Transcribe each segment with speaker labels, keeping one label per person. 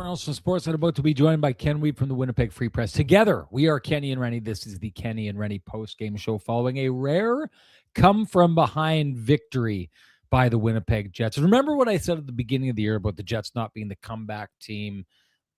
Speaker 1: From Sports, I'm about to be joined by Ken Weeb from the Winnipeg Free Press. Together, we are Kenny and Renny. This is the Kenny and Renny post-game show following a rare come-from-behind victory by the Winnipeg Jets. Remember what I said at the beginning of the year about the Jets not being the comeback team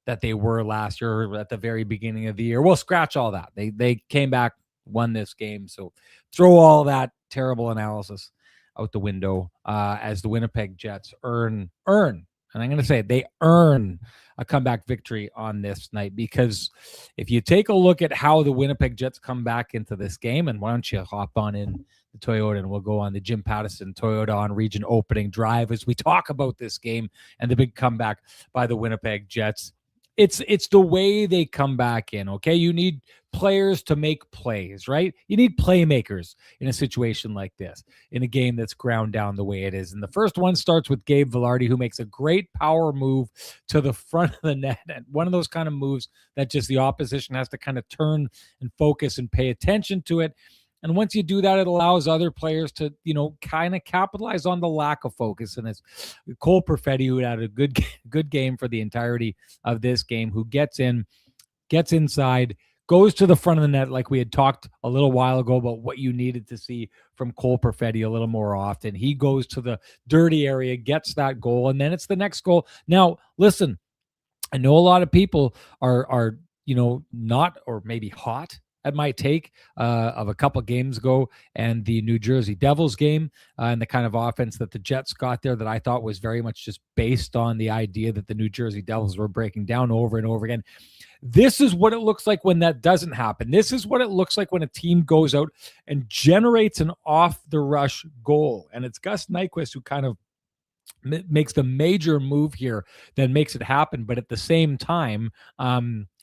Speaker 1: that they were last year at the very beginning of the year? Well, scratch all that. They came back, won this game. So throw all that terrible analysis out the window as the Winnipeg Jets earn, and I'm going to say they earn a comeback victory on this night, because if you take a look at how the Winnipeg Jets come back into this game, and why don't you hop on in the Toyota and we'll go on the Jim Pattison Toyota on region opening drive as we talk about this game and the big comeback by the Winnipeg Jets. It's the way they come back in, okay? You need players to make plays, right? You need playmakers in a situation like this, in a game that's ground down the way it is. And the first one starts with Gabe Vilardi, who makes a great power move to the front of the net. And one of those kind of moves that just the opposition has to kind of turn and focus and pay attention to it. And once you do that, it allows other players to, kind of capitalize on the lack of focus. And it's Cole Perfetti, who had a good game for the entirety of this game, who gets inside, goes to the front of the net, like we had talked a little while ago about what you needed to see from Cole Perfetti a little more often. He goes to the dirty area, gets that goal, and then it's the next goal. Now, listen, I know a lot of people are not, or maybe hot at my take of a couple games ago and the New Jersey Devils game and the kind of offense that the Jets got there, that I thought was very much just based on the idea that the New Jersey Devils were breaking down over and over again. This is what it looks like when that doesn't happen. This is what it looks like when a team goes out and generates an off-the-rush goal. And it's Gus Nyquist who kind of makes the major move here that makes it happen. But at the same time,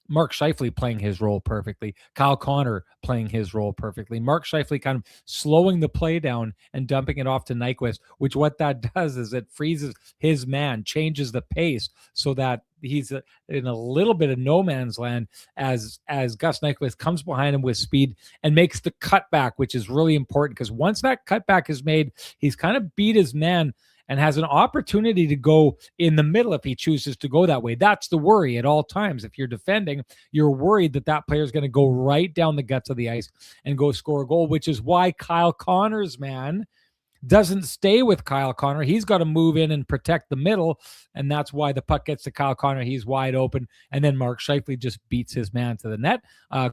Speaker 1: Mark Scheifele playing his role perfectly. Kyle Connor playing his role perfectly. Mark Scheifele kind of slowing the play down and dumping it off to Nyquist, which what that does is it freezes his man, changes the pace so that he's in a little bit of no man's land as Gus Nyquist comes behind him with speed and makes the cutback, which is really important, because once that cutback is made, he's kind of beat his man and has an opportunity to go in the middle if he chooses to go that way. That's the worry at all times. If you're defending, you're worried that player is going to go right down the guts of the ice and go score a goal, which is why Kyle Connor's man doesn't stay with Kyle Connor. He's got to move in and protect the middle, and that's why the puck gets to Kyle Connor. He's wide open, and then Mark Scheifele just beats his man to the net.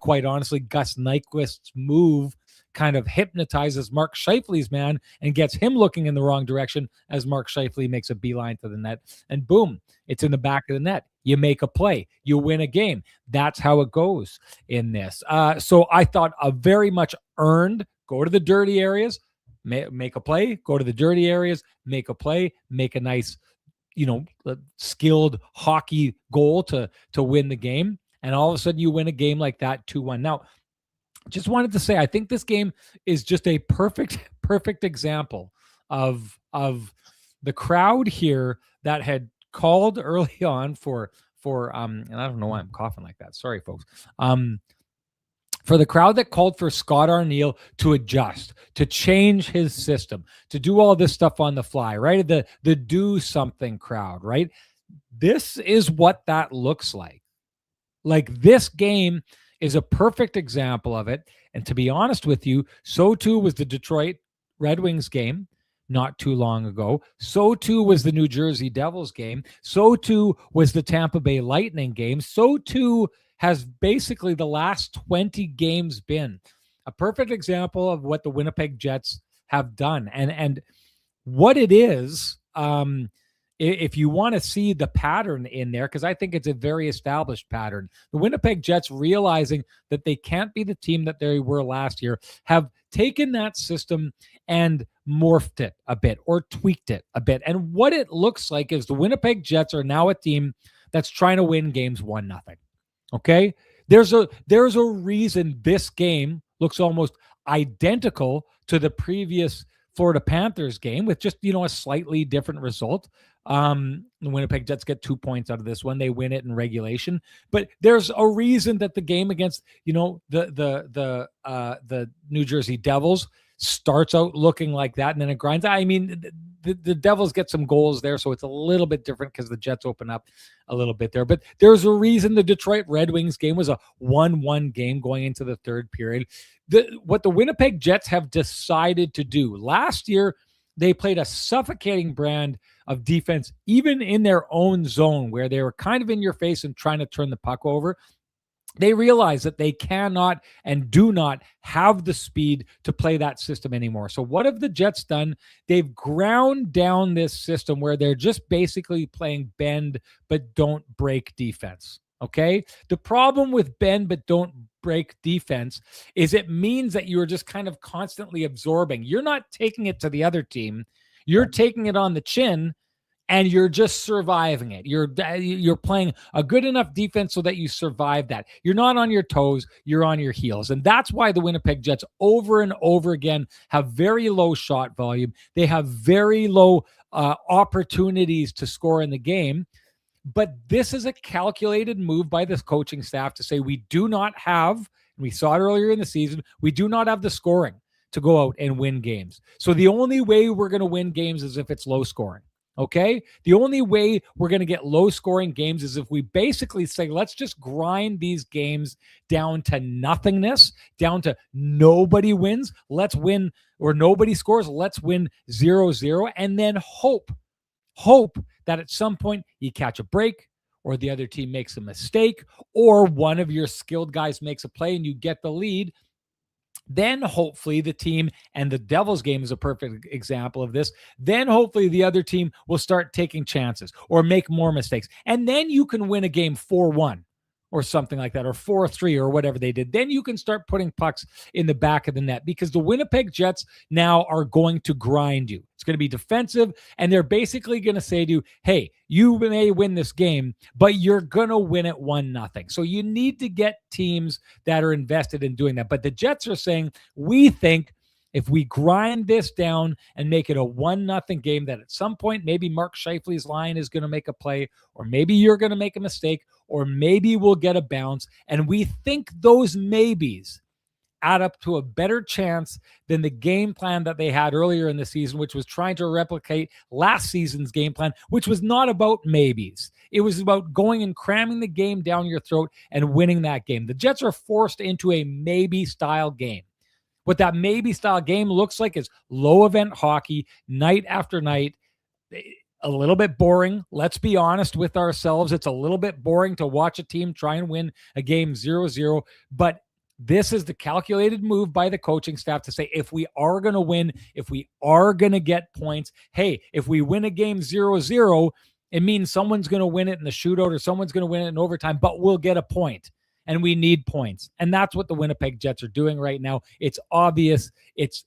Speaker 1: Quite honestly, Gus Nyquist's move kind of hypnotizes Mark Scheifele's man and gets him looking in the wrong direction as Mark Scheifele makes a beeline to the net, and boom, it's in the back of the net. You make a play, you win a game. That's how it goes in this. So I thought a very much earned, go to the dirty areas, make a play, go to the dirty areas, make a play, make a nice, skilled hockey goal to win the game. And all of a sudden you win a game like that 2-1. Now, just wanted to say, I think this game is just a perfect example of the crowd here that had called early on for and I don't know why I'm coughing like that. Sorry, folks. For the crowd that called for Scott Arniel to adjust, to change his system, to do all this stuff on the fly, right? The do something crowd, right? This is what that looks like. Like, this game is a perfect example of it. And to be honest with you, so too was the Detroit Red Wings game not too long ago. So too was the New Jersey Devils game. So too was the Tampa Bay Lightning game. So too has basically the last 20 games been a perfect example of what the Winnipeg Jets have done. And what it is, if you want to see the pattern in there, because I think it's a very established pattern, the Winnipeg Jets, realizing that they can't be the team that they were last year, have taken that system and morphed it a bit or tweaked it a bit. And what it looks like is the Winnipeg Jets are now a team that's trying to win games 1-0. Okay? There's a reason this game looks almost identical to the previous Florida Panthers game, with just, a slightly different result. The Winnipeg Jets get 2 points out of this one. They win it in regulation. But there's a reason that the game against, the New Jersey Devils starts out looking like that and then it grinds. I mean, the Devils get some goals there, so it's a little bit different because the Jets open up a little bit there. But there's a reason the Detroit Red Wings game was a 1-1 game going into the third period. What the Winnipeg Jets have decided to do last year, they played a suffocating brand of defense, even in their own zone, where they were kind of in your face and trying to turn the puck over. They realize that they cannot and do not have the speed to play that system anymore. So what have the Jets done? They've ground down this system where they're just basically playing bend but don't break defense. Okay? The problem with bend but don't break defense is it means that you're just kind of constantly absorbing. You're not taking it to the other team. You're taking it on the chin and you're just surviving it. You're playing a good enough defense so that you survive that. You're not on your toes, you're on your heels. And that's why the Winnipeg Jets over and over again have very low shot volume. They have very low opportunities to score in the game. But this is a calculated move by this coaching staff to say we do not have, and we saw it earlier in the season, we do not have the scoring to go out and win games. So the only way we're going to win games is if it's low scoring. Okay? The only way we're going to get low scoring games is if we basically say, let's just grind these games down to nothingness, down to nobody wins. Let's win, or nobody scores. Let's win 0-0 and then hope that at some point you catch a break or the other team makes a mistake or one of your skilled guys makes a play and you get the lead. Then hopefully the team, and the Devils game is a perfect example of this, then hopefully the other team will start taking chances or make more mistakes. And then you can win a game 4-1 or something like that, or 4-3 or whatever they did. Then you can start putting pucks in the back of the net because the Winnipeg Jets now are going to grind you. It's going to be defensive, and they're basically going to say to you, hey, you may win this game, but you're going to win it 1-0. So you need to get teams that are invested in doing that. But the Jets are saying, we think if we grind this down and make it a 1-0 game, that at some point, maybe Mark Scheifele's line is going to make a play, or maybe you're going to make a mistake, or maybe we'll get a bounce. And we think those maybes add up to a better chance than the game plan that they had earlier in the season, which was trying to replicate last season's game plan, which was not about maybes. It was about going and cramming the game down your throat and winning that game. The Jets are forced into a maybe-style game. What that maybe-style game looks like is low-event hockey, night after night. A little bit boring. Let's be honest with ourselves. It's a little bit boring to watch a team try and win a game 0-0, but this is the calculated move by the coaching staff to say, if we are going to win, if we are going to get points, hey, if we win a game 0-0, it means someone's going to win it in the shootout or someone's going to win it in overtime, but we'll get a point. And we need points. And that's what the Winnipeg Jets are doing right now. It's obvious. It's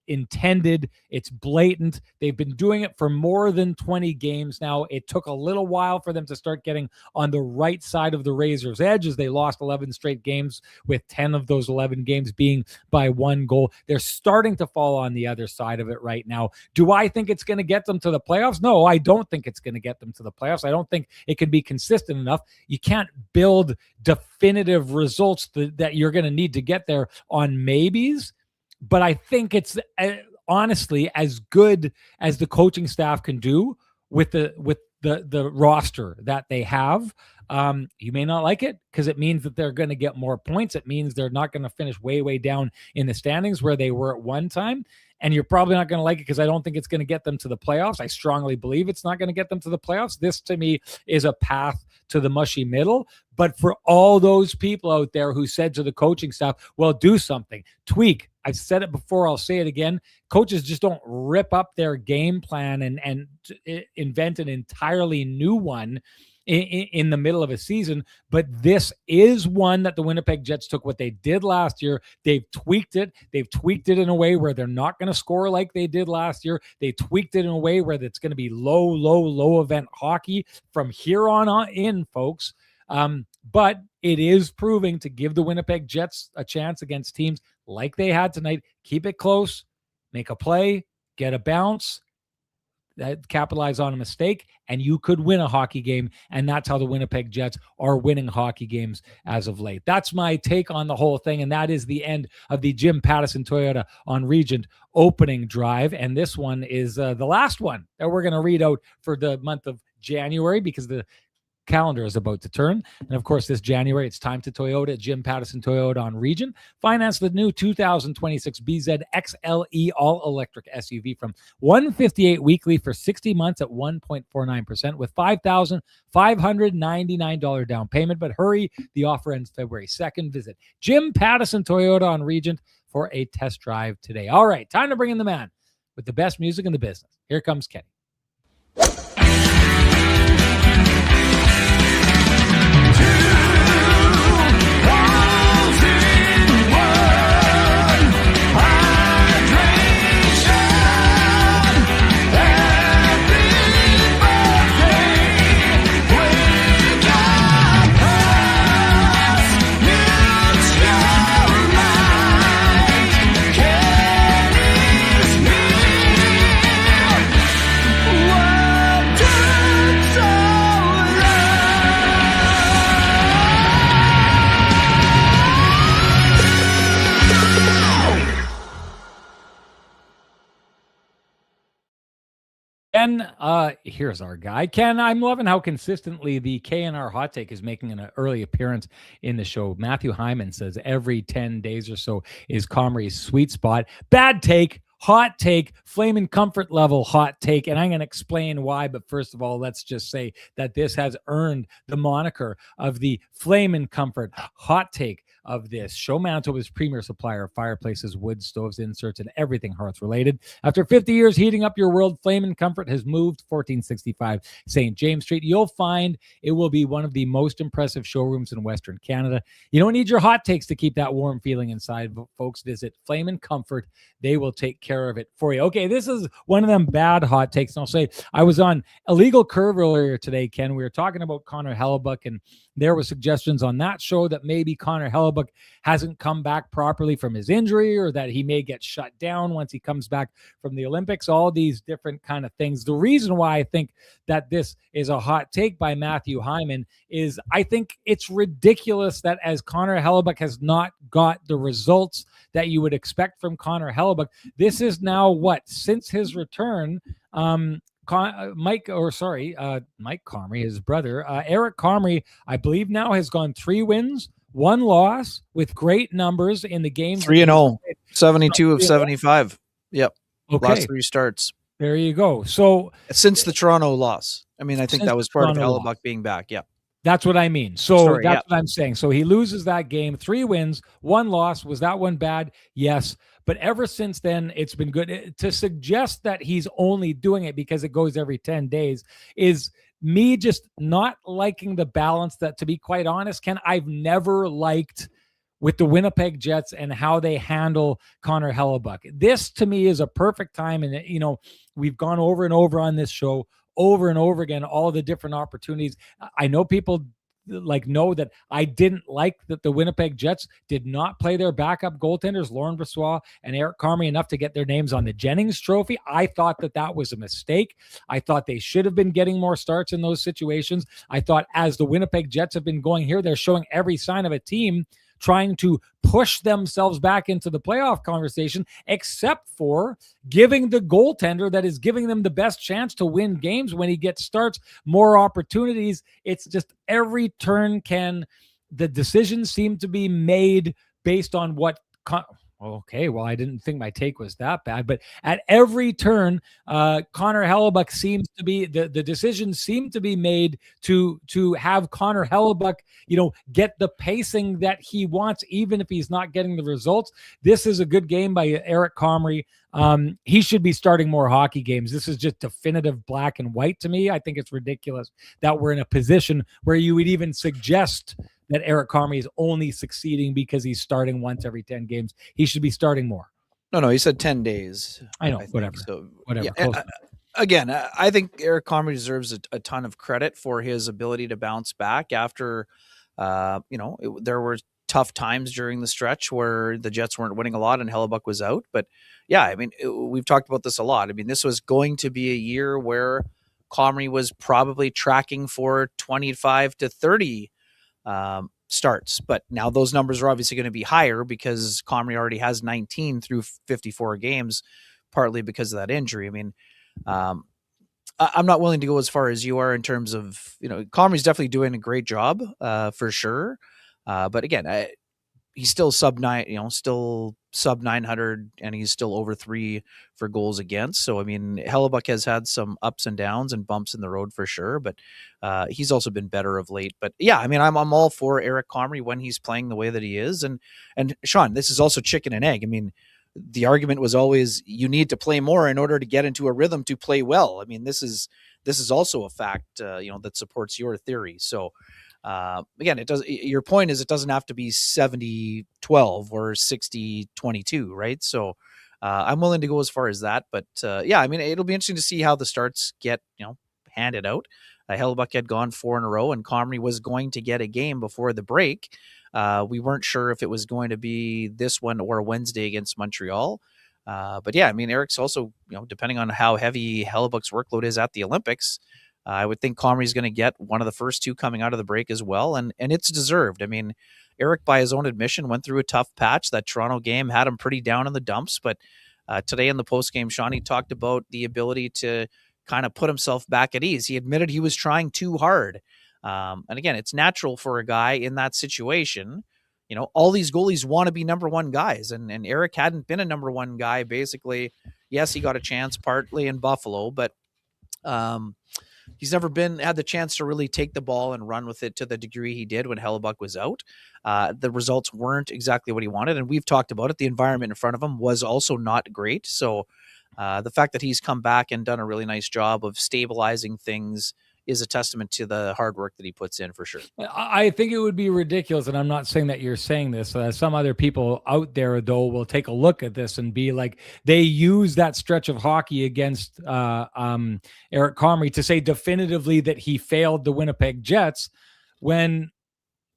Speaker 1: intended. It's blatant. They've been doing it for more than 20 games now. It took a little while for them to start getting on the right side of the razor's edge as they lost 11 straight games, with 10 of those 11 games being by one goal. They're starting to fall on the other side of it right now. Do I think it's going to get them to the playoffs? No, I don't think it's going to get them to the playoffs. I don't think it can be consistent enough. You can't build definitive results that you're going to need to get there on maybes. But I think it's honestly as good as the coaching staff can do with the roster that they have. You may not like it because it means that they're going to get more points. It means they're not going to finish way down in the standings where they were at one time. And you're probably not going to like it because I don't think it's going to get them to the playoffs. I strongly believe it's not going to get them to the playoffs. This, to me, is a path to the mushy middle. But for all those people out there who said to the coaching staff, well, do something, tweak. I've said it before. I'll say it again. Coaches just don't rip up their game plan and invent an entirely new one in the middle of a season. But this is one that the Winnipeg Jets took what they did last year. They've tweaked it. They've tweaked it in a way where they're not going to score like they did last year. They tweaked it in a way where it's going to be low event hockey from here on in, folks. But it is proving to give the Winnipeg Jets a chance against teams like they had tonight. Keep it close, make a play, get a bounce. capitalize on a mistake, and you could win a hockey game. And that's how the Winnipeg Jets are winning hockey games as of late. That's my take on the whole thing. And that is the end of the Jim Pattison Toyota on Regent opening drive. And this one is the last one that we're going to read out for the month of January, because the calendar is about to turn. And of course, this January, it's time to Toyota, Jim Pattison Toyota on Regent. Finance the new 2026 BZ XLE all-electric SUV from $158 weekly for 60 months at 1.49% with $5,599 down payment. But hurry, the offer ends February 2nd. Visit Jim Pattison Toyota on Regent for a test drive today. All right, time to bring in the man with the best music in the business. Here comes Kenny. Ken, here's our guy. Ken, I'm loving how consistently the KNR Hot Take is making an early appearance in the show. Matthew Hyman says every 10 days or so is Comrie's sweet spot. Bad take, hot take, Flamin' Comfort level hot take, and I'm going to explain why. But first of all, let's just say that this has earned the moniker of the Flamin' Comfort hot take of this show. Manitoba's premier supplier of fireplaces, wood stoves, inserts, and everything hearth related. After 50 years heating up your world, Flamin' Comfort has moved 1465 St. James Street. You'll find it will be one of the most impressive showrooms in Western Canada. You don't need your hot takes to keep that warm feeling inside, folks. Visit Flamin' Comfort. They will take care of it for you. Okay, this is one of them bad hot takes. And I'll say, I was on Illegal Curve earlier today, Ken. We were talking about Connor Hellebuyck, and there were suggestions on that show that maybe Connor Hellebuyck hasn't come back properly from his injury, or that he may get shut down once he comes back from the Olympics, all these different kind of things. The reason why I think that this is a hot take by Matthew Hyman is I think it's ridiculous that as Connor Hellebuyck has not got the results that you would expect from Connor Hellebuyck, this is now what, since his return, Mike Comrie, his brother, Eric Comrie, I believe now has gone 3 wins, 1 loss with great numbers in the game.
Speaker 2: 3-0, 72 of 75. Yep.
Speaker 1: Okay.
Speaker 2: Last 3 starts.
Speaker 1: There you go. So
Speaker 2: since the Toronto loss, I mean, I think that was part of Hellebuyck being back. Yeah.
Speaker 1: That's what I mean. So that's what I'm saying. So he loses that game, 3 wins, 1 loss. Was that one bad? Yes. But ever since then, it's been good. To suggest that he's only doing it because it goes every 10 days is me just not liking the balance that, to be quite honest, Ken, I've never liked with the Winnipeg Jets and how they handle Connor Hellebuyck. This, to me, is a perfect time. And, you know, we've gone over and over on this show, over and over again, all the different opportunities. I know people know that I didn't like that the Winnipeg Jets did not play their backup goaltenders, Laurent Brossoit and Eric Comrie, enough to get their names on the Jennings Trophy. I thought that was a mistake. I thought they should have been getting more starts in those situations. I thought as the Winnipeg Jets have been going here, they're showing every sign of a team trying to push themselves back into the playoff conversation, except for giving the goaltender that is giving them the best chance to win games when he gets starts more opportunities. It's just every turn the decisions seem to be made based on what okay, well, I didn't think my take was that bad, but at every turn, Connor Hellebuyck seems to be the decisions seem to be made to have Connor Hellebuyck, get the pacing that he wants, even if he's not getting the results. This is a good game by Eric Comrie. He should be starting more hockey games. This is just definitive black and white to me. I think it's ridiculous that we're in a position where you would even suggest that Eric Comrie is only succeeding because he's starting once every 10 games. He should be starting more.
Speaker 2: No, he said 10 days.
Speaker 1: I know, whatever. Whatever.
Speaker 2: Yeah, again, I think Eric Comrie deserves a ton of credit for his ability to bounce back after, there were tough times during the stretch where the Jets weren't winning a lot and Hellebuck was out. But yeah, I mean, we've talked about this a lot. I mean, this was going to be a year where Comrie was probably tracking for 25 to 30 starts. But now those numbers are obviously going to be higher because Comrie already has 19 through 54 games, partly because of that injury. I mean, I'm not willing to go as far as you are in terms of, Comrie's definitely doing a great job for sure. But again, he's still sub 900, and he's still over 3 for goals against. So, I mean, Hellebuck has had some ups and downs and bumps in the road for sure, but he's also been better of late. But yeah, I mean, I'm all for Eric Comrie when he's playing the way that he is. And Sean, this is also chicken and egg. I mean, the argument was always you need to play more in order to get into a rhythm to play well. I mean, this is also a fact, that supports your theory. So, again, your point is it doesn't have to be 70-12 or 60-22, right? So I'm willing to go as far as that, but yeah, I mean, it'll be interesting to see how the starts get, handed out. Hellebuck had gone 4 in a row, and Comrie was going to get a game before the break. We weren't sure if it was going to be this one or Wednesday against Montreal. But yeah, I mean, Eric's also, depending on how heavy Hellebuck's workload is at the Olympics, I would think Comrie's going to get one of the first 2 coming out of the break as well. And it's deserved. I mean, Eric, by his own admission, went through a tough patch. That Toronto game had him pretty down in the dumps. But today in the postgame, Sean, he talked about the ability to kind of put himself back at ease. He admitted he was trying too hard. And again, it's natural for a guy in that situation. All these goalies want to be number one guys. And Eric hadn't been a number one guy, basically. Yes, he got a chance partly in Buffalo, but he's never had the chance to really take the ball and run with it to the degree he did when Hellebuck was out. The results weren't exactly what he wanted. And we've talked about it. The environment in front of him was also not great. So the fact that he's come back and done a really nice job of stabilizing things is a testament to the hard work that he puts in for sure.
Speaker 1: I think it would be ridiculous, and I'm not saying that you're saying this. Some other people out there, though, will take a look at this and be like, they use that stretch of hockey against Eric Comrie to say definitively that he failed the Winnipeg Jets when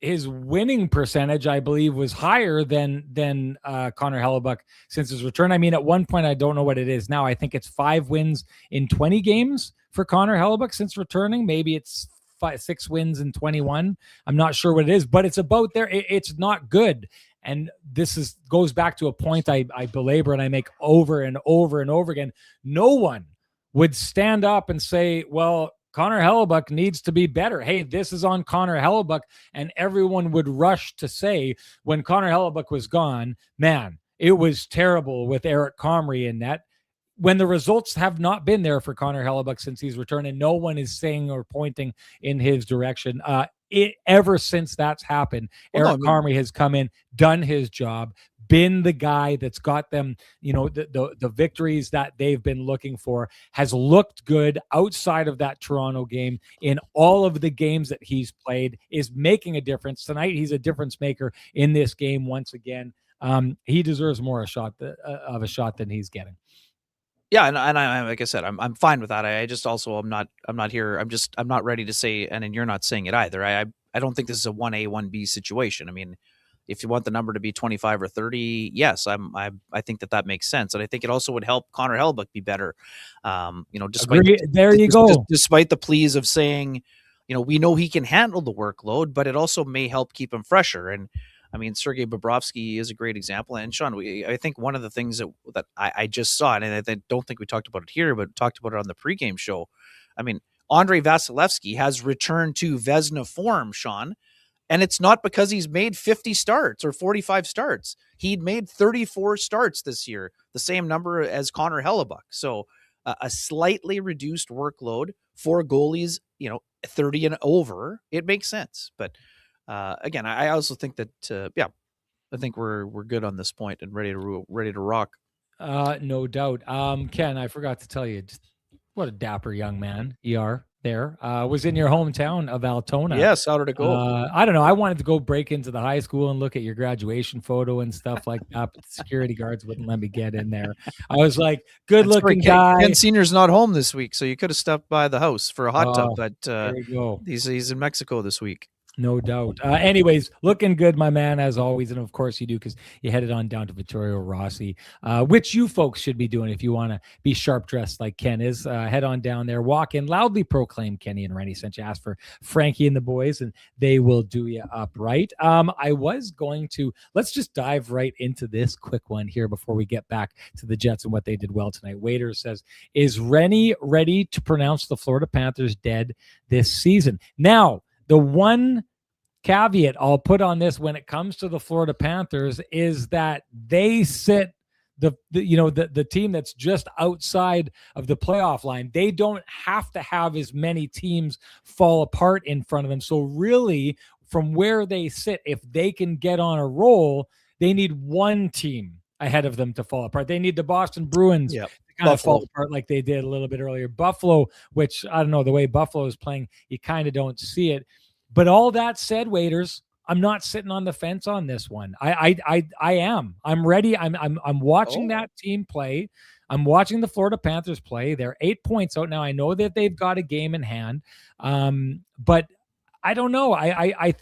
Speaker 1: his winning percentage, I believe, was higher than Connor Hellebuck since his return. I mean, at one point, I don't know what it is now. I think it's 5 wins in 20 games for Connor Hellebuck since returning. Maybe it's 6 wins in 21. I'm not sure what it is, but it's about there. It's not good. And this goes back to a point I belabor and I make over and over and over again. No one would stand up and say, well, Connor Hellebuck needs to be better. Hey, this is on Connor Hellebuck. And everyone would rush to say when Connor Hellebuck was gone, man, it was terrible with Eric Comrie in net. When the results have not been there for Connor Hellebuck since he's returned, and no one is saying or pointing in his direction. Ever since that's happened, Eric Comrie has come in, done his job, been the guy that's got them, the victories that they've been looking for, has looked good outside of that Toronto game in all of the games that he's played, is making a difference. Tonight, he's a difference maker in this game once again. He deserves more of a shot than he's getting.
Speaker 2: Yeah, and I like I said, I'm fine with that. I just also I'm not here. I'm not ready to say, and you're not saying it either. I don't think this is a 1A 1B situation. I mean, if you want the number to be 25 or 30, yes, I think that makes sense, and I think it also would help Connor Hellebuck be better. Despite despite the pleas of saying, we know he can handle the workload, but it also may help keep him fresher. And I mean, Sergei Bobrovsky is a great example. And Sean, I think one of the things that I just saw, and I don't think we talked about it here, but talked about it on the pregame show. I mean, Andrei Vasilevsky has returned to Vezina form, Sean, and it's not because he's made 50 starts or 45 starts. He'd made 34 starts this year, the same number as Connor Hellebuck. So a slightly reduced workload for goalies, 30 and over, it makes sense. But again, I also think that, I think we're good on this point and ready to rock.
Speaker 1: No doubt. Ken, I forgot to tell you, just what a dapper young man you are there. Was in your hometown of Altona.
Speaker 2: Yes, how did it go?
Speaker 1: I don't know. I wanted to go break into the high school and look at your graduation photo and stuff like that, but the security guards wouldn't let me get in there. I was like, good-looking guy.
Speaker 2: Ken Senior's not home this week, so you could have stopped by the house for a hot tub, but
Speaker 1: there you go.
Speaker 2: He's in Mexico this week.
Speaker 1: No doubt. Anyways, looking good, my man, as always. And of course you do, because you headed on down to Vittorio Rossi, which you folks should be doing if you want to be sharp dressed like Ken is. Head on down there, walk in, loudly proclaim Kenny and Renny sent you, ask for Frankie and the boys, and they will do you up right. I was going to, let's just dive right into this quick one here before we get back to the Jets and what they did well tonight. Waiter says, is Renny ready to pronounce the Florida Panthers dead this season? Now, the one caveat I'll put on this when it comes to the Florida Panthers is that they sit the team that's just outside of the playoff line. They don't have to have as many teams fall apart in front of them. So really, from where they sit, if they can get on a roll, they need one team ahead of them to fall apart. They need the Boston Bruins to kind of fall apart like they did a little bit earlier. Buffalo, which I don't know, the way Buffalo is playing, you kind of don't see it. But all that said, waiters, I'm not sitting on the fence on this one. I am. I'm ready. I'm watching that team play. I'm watching the Florida Panthers play. They're 8 points out now. I know that they've got a game in hand, but I don't know.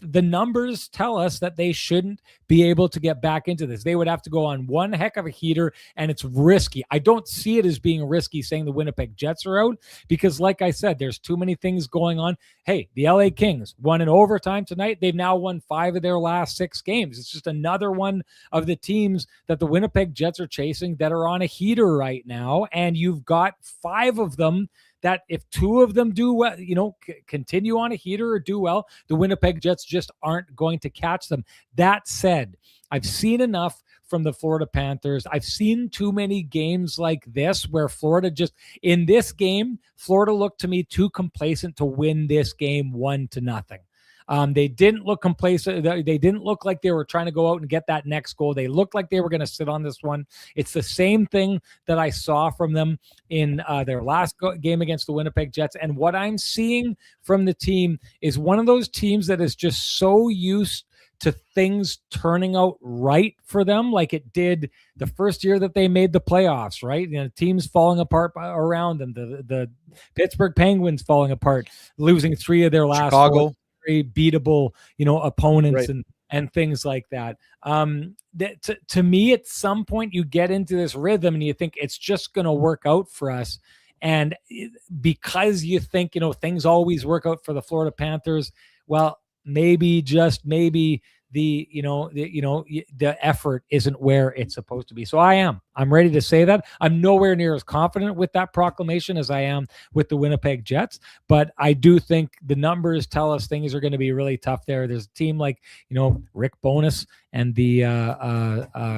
Speaker 1: The numbers tell us that they shouldn't be able to get back into this. They would have to go on one heck of a heater, and it's risky. I don't see it as being risky saying the Winnipeg Jets are out because, like I said, there's too many things going on. Hey, the LA Kings won in overtime tonight. They've now won 5 of their last 6 games. It's just another one of the teams that the Winnipeg Jets are chasing that are on a heater right now, and you've got 5 of them that if 2 of them do well, continue on a heater or do well, the Winnipeg Jets just aren't going to catch them. That said, I've seen enough from the Florida Panthers. I've seen too many games like this where Florida just, in this game, Florida looked to me too complacent to win this game 1-0. They didn't look complacent. They didn't look like they were trying to go out and get that next goal. They looked like they were going to sit on this one. It's the same thing that I saw from them in their last game against the Winnipeg Jets. And what I'm seeing from the team is one of those teams that is just so used to things turning out right for them, like it did the first year that they made the playoffs, right? Teams falling apart around them. The Pittsburgh Penguins falling apart, losing 3 of their last
Speaker 2: Chicago.
Speaker 1: 4 very beatable, opponents, right, and things like that. To me, at some point, you get into this rhythm and you think it's just going to work out for us. And because you think, things always work out for the Florida Panthers, well, maybe, just maybe, the effort isn't where it's supposed to be. So I'm ready to say that. I'm nowhere near as confident with that proclamation as I am with the Winnipeg Jets, but I do think the numbers tell us things are going to be really tough there. There's a team like, Rick Bowness and the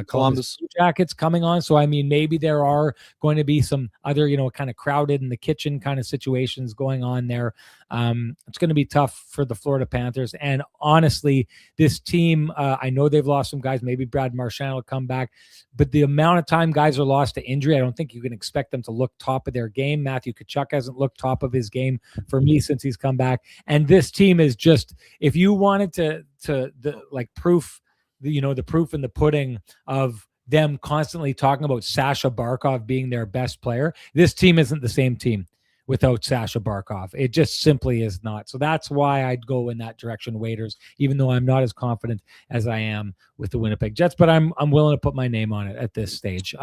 Speaker 1: Columbus Blue Jackets coming on. So, I mean, maybe there are going to be some other, kind of crowded in the kitchen kind of situations going on there. It's going to be tough for the Florida Panthers. And honestly, this team, I know they've lost some guys. Maybe Brad Marchand will come back, but the amount of time guys are lost to injury, I don't think you can expect them to look top of their game. Matthew Tkachuk hasn't looked top of his game for me since he's come back. And this team is just, if you wanted to proof, the proof in the pudding of them constantly talking about Sasha Barkov being their best player, this team isn't the same team without Sasha Barkov. It just simply is not. So that's why I'd go in that direction, Waiters, even though I'm not as confident as I am with the Winnipeg Jets, but I'm willing to put my name on it at this stage.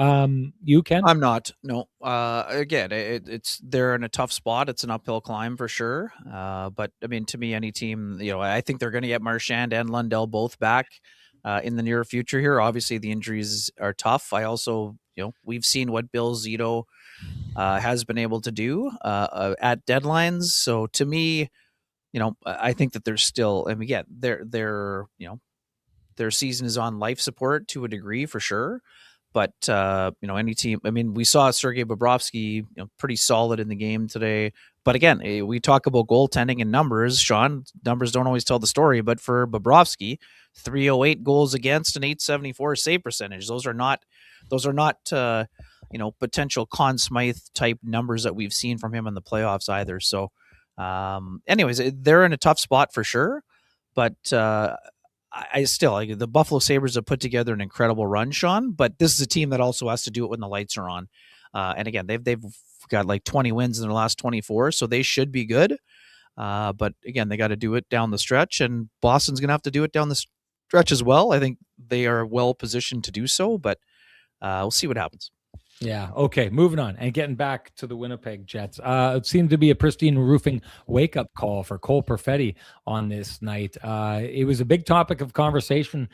Speaker 1: You, Ken?
Speaker 2: I'm not. No. Again, they're in a tough spot. It's an uphill climb for sure. But I mean, to me, any team, I think they're going to get Marchand and Lundell both back in the near future here. Obviously, the injuries are tough. I also, we've seen what Bill Zito has been able to do at deadlines. So to me, I think that there's still, and again, their season is on life support to a degree for sure. But any team, I mean, we saw Sergei Bobrovsky, pretty solid in the game today. But again, we talk about goaltending and numbers. Sean, numbers don't always tell the story. But for Bobrovsky, 308 goals against and 874 save percentage. Those are not potential Conn Smythe type numbers that we've seen from him in the playoffs either. So, anyways, they're in a tough spot for sure. But I still, the Buffalo Sabres have put together an incredible run, Sean. But this is a team that also has to do it when the lights are on. And again, they've got like 20 wins in their last 24, so they should be good. But again, they got to do it down the stretch, and Boston's going to have to do it down the stretch as well. I think they are well positioned to do so, but we'll see what happens.
Speaker 1: Yeah. Okay. Moving on and getting back to the Winnipeg Jets. It seemed to be a pristine roofing wake-up call for Cole Perfetti on this night. It was a big topic of conversation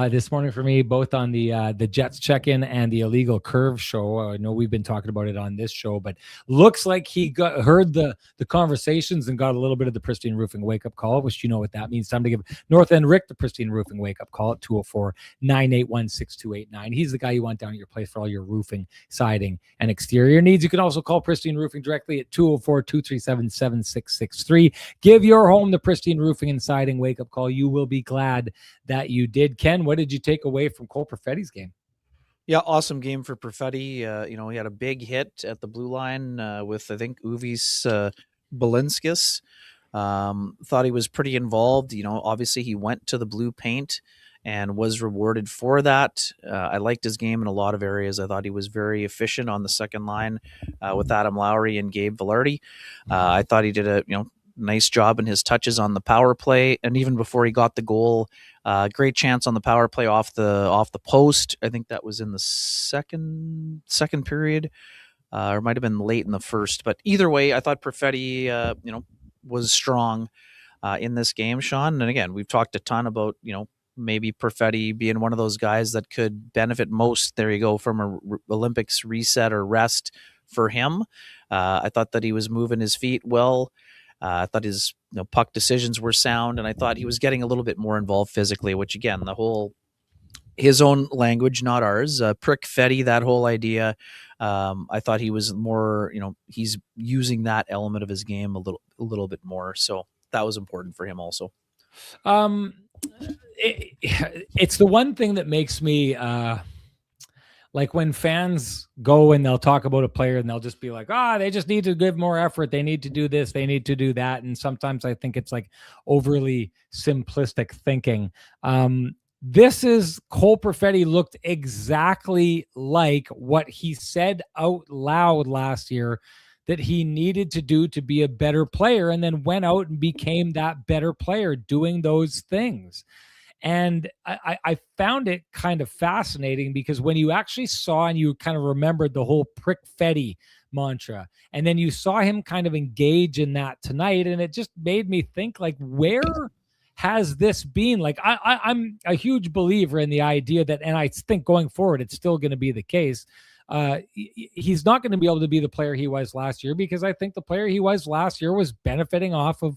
Speaker 1: this morning for me, both on the Jets check-in and the Illegal Curve show. I know we've been talking about it on this show, but looks like he heard the conversations and got a little bit of the pristine roofing wake-up call, which you know what that means. Time to give North End Rick the pristine roofing wake-up call at 204-981-6289. He's the guy you want down at your place for all your roofing, siding, and exterior needs. You can also call Pristine Roofing directly at 204-237-7663. Give your home the Pristine Roofing and Siding wake-up call. You will be glad that you did. Ken, what did you take away from Cole Perfetti's game?
Speaker 2: Yeah, awesome game for Perfetti. He had a big hit at the blue line with, I think, Uvis Balinskis. Thought he was pretty involved. Obviously he went to the blue paint and was rewarded for that. I liked his game in a lot of areas. I thought he was very efficient on the second line with Adam Lowry and Gabe Vilardi. I thought he did a nice job in his touches on the power play, and even before he got the goal, great chance on the power play off the post. I think that was in the second period, or might have been late in the first. But either way, I thought Perfetti, was strong in this game, Sean. And again, we've talked a ton about maybe Perfetti being one of those guys that could benefit most. There you go, from a Olympics reset or rest for him. I thought that he was moving his feet well. I thought his puck decisions were sound, and I thought he was getting a little bit more involved physically, which again, his own language, not ours. Prick Fetty, that whole idea. I thought he was more, he's using that element of his game a little bit more. So that was important for him also.
Speaker 1: It's the one thing that makes me like when fans go and they'll talk about a player and they'll just be like, they just need to give more effort. They need to do this. They need to do that. And sometimes I think it's like overly simplistic thinking. This is Cole Perfetti looked exactly like what he said out loud last year that he needed to do to be a better player, and then went out and became that better player doing those things. And I found it kind of fascinating because when you actually saw and you kind of remembered the whole Prick Fetty mantra, and then you saw him kind of engage in that tonight, and it just made me think, like, where has this been? Like, I'm a huge believer in the idea that, and I think going forward, it's still going to be the case. He's not going to be able to be the player he was last year, because I think the player he was last year was benefiting off of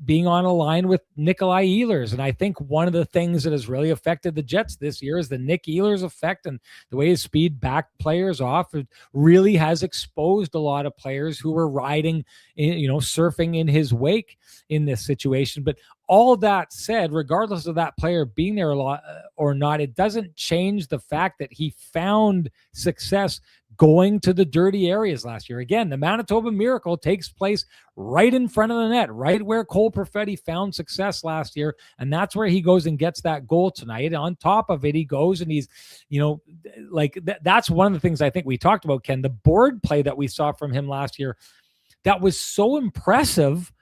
Speaker 1: being on a line with Nikolai Ehlers. And I think one of the things that has really affected the Jets this year is the Nick Ehlers effect, and the way his speed backed players off. It really has exposed a lot of players who were riding, surfing in his wake in this situation. But all that said, regardless of that player being there a lot or not, it doesn't change the fact that he found success going to the dirty areas last year. Again, the Manitoba Miracle takes place right in front of the net, right where Cole Perfetti found success last year. And that's where he goes and gets that goal tonight. On top of it, he goes and he's, that's one of the things I think we talked about, Ken, the board play that we saw from him last year that was so impressive.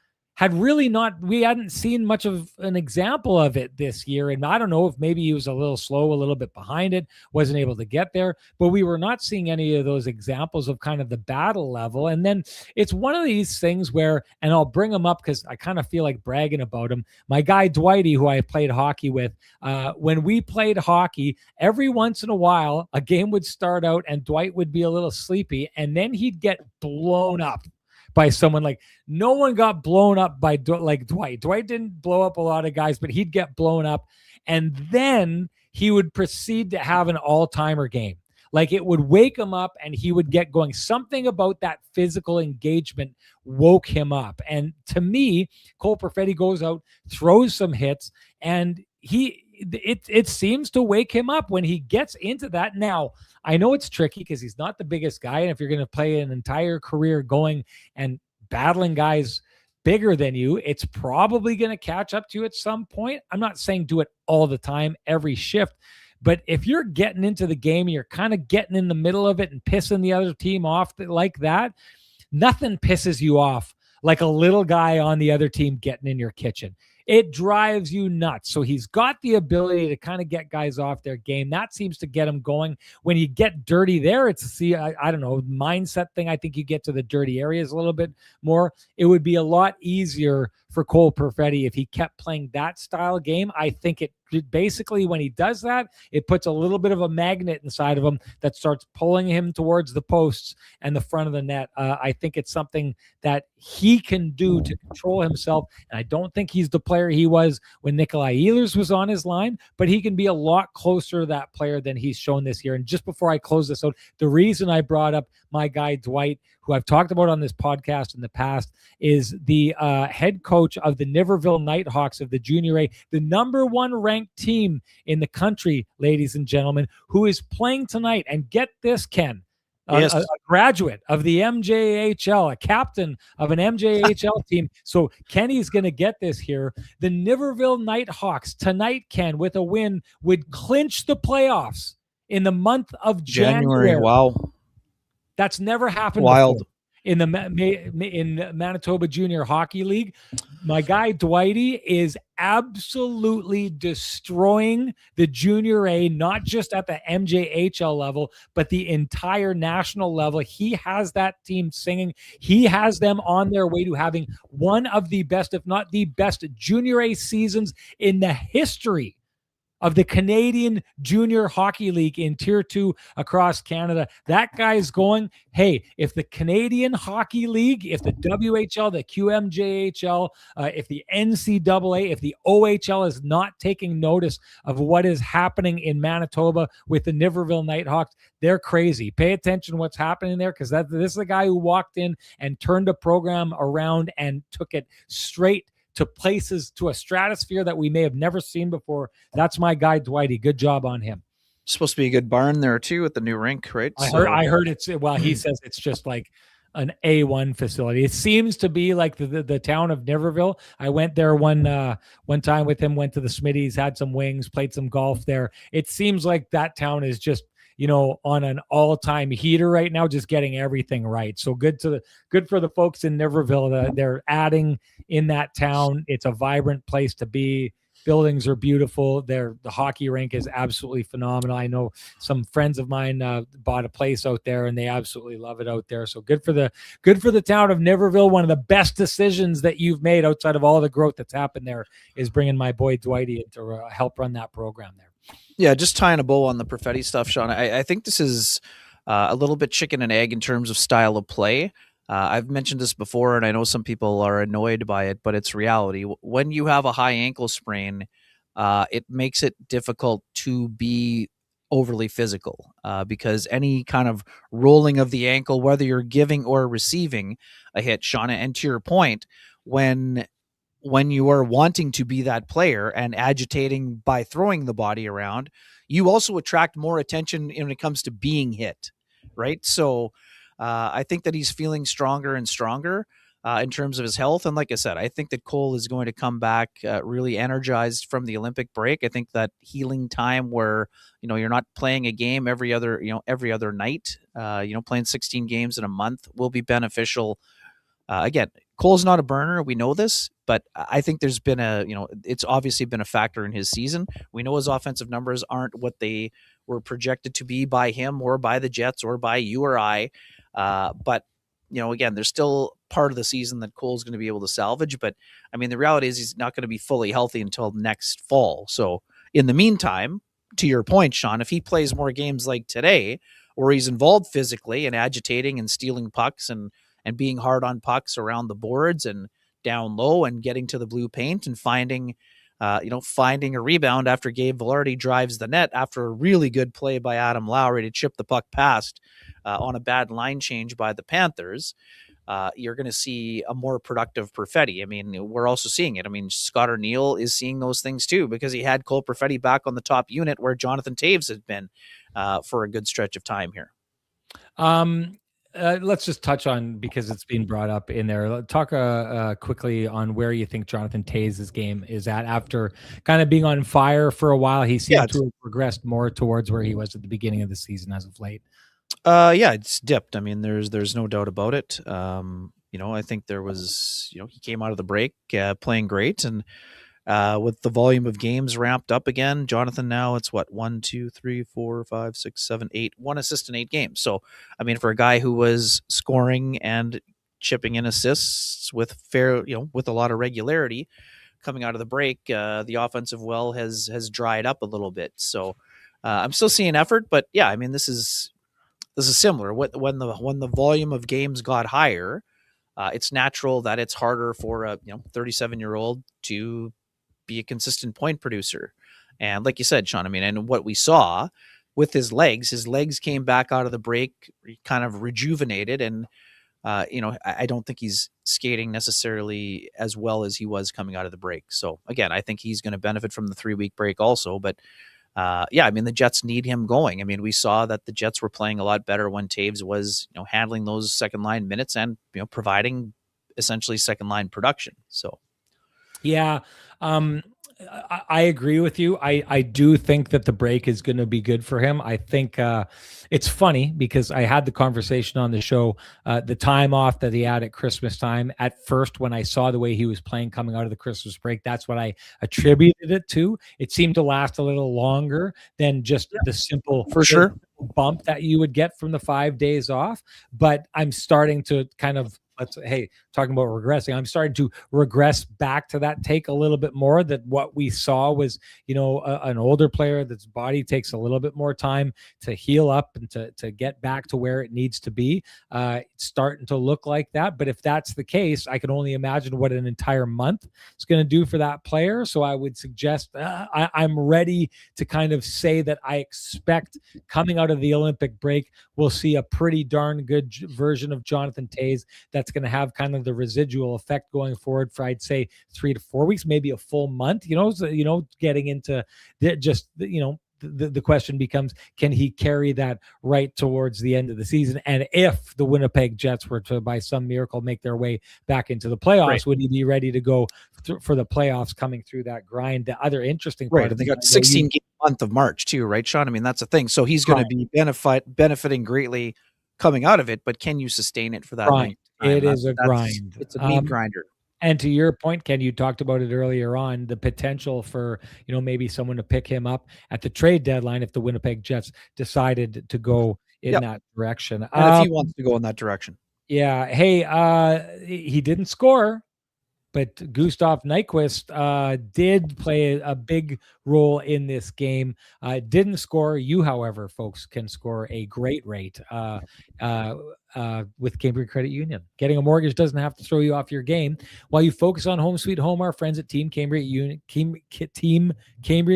Speaker 1: We hadn't seen much of an example of it this year. And I don't know if maybe he was a little slow, a little bit behind it, wasn't able to get there, but we were not seeing any of those examples of kind of the battle level. And then it's one of these things where, and I'll bring him up because I kind of feel like bragging about him. My guy, Dwighty, who I played hockey with, when we played hockey, every once in a while, a game would start out and Dwight would be a little sleepy, and then he'd get blown up by someone. Like, no one got blown up by like Dwight. Dwight didn't blow up a lot of guys, but he'd get blown up, and then he would proceed to have an all-timer game. Like, it would wake him up and he would get going. Something about that physical engagement woke him up. And to me, Cole Perfetti goes out, throws some hits, and it seems to wake him up when he gets into that. Now, I know it's tricky because he's not the biggest guy, and if you're going to play an entire career going and battling guys bigger than you, it's probably going to catch up to you at some point. I'm not saying do it all the time, every shift, but if you're getting into the game and you're kind of getting in the middle of it and pissing the other team off like that, nothing pisses you off like a little guy on the other team getting in your kitchen. It drives you nuts. So he's got the ability to kind of get guys off their game. That seems to get him going. When you get dirty there, it's I don't know, mindset thing. I think you get to the dirty areas a little bit more. It would be a lot easier for Cole Perfetti if he kept playing that style game. I think it basically, when he does that, it puts a little bit of a magnet inside of him that starts pulling him towards the posts and the front of the net. I think it's something that he can do to control himself. And I don't think he's the player he was when Nikolai Ehlers was on his line, but he can be a lot closer to that player than he's shown this year. And just before I close this out, the reason I brought up my guy Dwight, who I've talked about on this podcast in the past, is the head coach of the Niverville Nighthawks of the Junior A, the number 1 ranked team in the country, ladies and gentlemen, who is playing tonight. And get this, Ken,
Speaker 2: Yes.
Speaker 1: a graduate of the MJHL, a captain of an MJHL team. So Kenny's going to get this here. The Niverville Nighthawks tonight, Ken, with a win, would clinch the playoffs in the month of January.
Speaker 2: Wow.
Speaker 1: That's never happened
Speaker 2: Wild.
Speaker 1: before in the Manitoba Junior Hockey League. My guy Dwighty is absolutely destroying the Junior A, not just at the MJHL level, but the entire national level. He has that team singing. He has them on their way to having one of the best, if not the best, Junior A seasons in the history of the Canadian Junior Hockey League in Tier 2 across Canada. That guy's going, hey, if the Canadian Hockey League, if the WHL, the QMJHL, if the NCAA, if the OHL is not taking notice of what is happening in Manitoba with the Niverville Nighthawks, they're crazy. Pay attention to what's happening there, because this is the guy who walked in and turned a program around and took it straight to places, to a stratosphere that we may have never seen before. That's my guy, Dwighty. Good job on him.
Speaker 2: Supposed to be a good barn there too at the new rink, right?
Speaker 1: I heard it's, well, he says it's just like an A1 facility. It seems to be like the town of Niverville. I went there one time with him, went to the Smitty's, had some wings, played some golf there. It seems like that town is just, on an all-time heater right now, just getting everything right. So good for the folks in Niverville. They're adding in that town. It's a vibrant place to be. Buildings are beautiful. The hockey rink is absolutely phenomenal. I know some friends of mine bought a place out there, and they absolutely love it out there. So good for the town of Niverville. One of the best decisions that you've made outside of all the growth that's happened there is bringing my boy Dwighty in to help run that program there.
Speaker 2: Yeah, just tying a bow on the Perfetti stuff, Sean. I think this is a little bit chicken and egg in terms of style of play. I've mentioned this before, and I know some people are annoyed by it, but it's reality. When you have a high ankle sprain, it makes it difficult to be overly physical because any kind of rolling of the ankle, whether you're giving or receiving a hit, Sean, and to your point, when you are wanting to be that player and agitating by throwing the body around, you also attract more attention when it comes to being hit, right? So I think that he's feeling stronger and stronger in terms of his health. And like I said, I think that Cole is going to come back really energized from the Olympic break. I think that healing time where, you're not playing a game every other night, playing 16 games in a month will be beneficial. Again, Cole's not a burner. We know this, but I think there's been it's obviously been a factor in his season. We know his offensive numbers aren't what they were projected to be by him or by the Jets or by you or I. But, again, there's still part of the season that Cole's going to be able to salvage. But, I mean, the reality is he's not going to be fully healthy until next fall. So in the meantime, to your point, Sean, if he plays more games like today, where he's involved physically and agitating and stealing pucks and being hard on pucks around the boards and down low and getting to the blue paint and finding a rebound after Gabe Velarde drives the net after a really good play by Adam Lowry to chip the puck past on a bad line change by the Panthers, you're going to see a more productive Perfetti. I mean, we're also seeing it. I mean, Scott O'Neill is seeing those things too, because he had Cole Perfetti back on the top unit where Jonathan Toews has been for a good stretch of time here.
Speaker 1: Let's just touch on, because it's been brought up in there. Talk quickly on where you think Jonathan Toews' game is at after kind of being on fire for a while. He seems to have progressed more towards where he was at the beginning of the season as of late.
Speaker 2: Yeah, it's dipped. I mean, there's no doubt about it. I think there was, he came out of the break playing great, and with the volume of games ramped up again, Jonathan now it's what 1, 2, 3, 4, 5, 6, 7, 8, 1 assist in 8 games. So I mean, for a guy who was scoring and chipping in assists with with a lot of regularity coming out of the break, the offensive well has dried up a little bit. So I'm still seeing effort, but yeah, I mean, this is similar. When the volume of games got higher, it's natural that it's harder for a 37-year-old to be a consistent point producer. And like you said, Sean, I mean, and what we saw with his legs came back out of the break kind of rejuvenated, and I don't think he's skating necessarily as well as he was coming out of the break. So again, I think he's going to benefit from the 3-week break also. But yeah, I mean, the Jets need him going. I mean, we saw that the Jets were playing a lot better when Toews was, handling those second line minutes and, providing essentially second line production. So,
Speaker 1: yeah, I agree with you. I do think that the break is going to be good for him. I think it's funny because I had the conversation on the show, the time off that he had at Christmas time. At first, when I saw the way he was playing coming out of the Christmas break, that's what I attributed it to. It seemed to last a little longer than just the simple
Speaker 2: for sure
Speaker 1: bump that you would get from the 5 days off. But I'm starting to kind of talking about regressing, I'm starting to regress back to that take a little bit more, that what we saw was, an older player that's body takes a little bit more time to heal up and to get back to where it needs to be. It's starting to look like that. But if that's the case, I can only imagine what an entire month is going to do for that player. So I would suggest I'm ready to kind of say that I expect coming out of the Olympic break, we'll see a pretty darn good version of Jonathan Toews that's going to have kind of the residual effect going forward for, I'd say, 3 to 4 weeks, maybe a full month. Getting into the question becomes, can he carry that right towards the end of the season? And if the Winnipeg Jets were to, by some miracle, make their way back into the playoffs, right, would he be ready to go for the playoffs coming through that grind? The other interesting part,
Speaker 2: they got 16 game month of March too, right, Sean? I mean, that's the thing. So he's going to be benefiting greatly coming out of it, but can you sustain it for that length?
Speaker 1: It is a grind.
Speaker 2: It's a meat grinder.
Speaker 1: And to your point, Ken, you talked about it earlier on, the potential for, maybe someone to pick him up at the trade deadline if the Winnipeg Jets decided to go in that direction.
Speaker 2: And if he wants to go in that direction.
Speaker 1: Yeah. Hey, he didn't score, but Gustav Nyquist did play a big role in this game. Didn't score. You, however, folks, can score a great rate with Cambrian Credit Union. Getting a mortgage doesn't have to throw you off your game. While you focus on home sweet home, our friends at Team Cambrian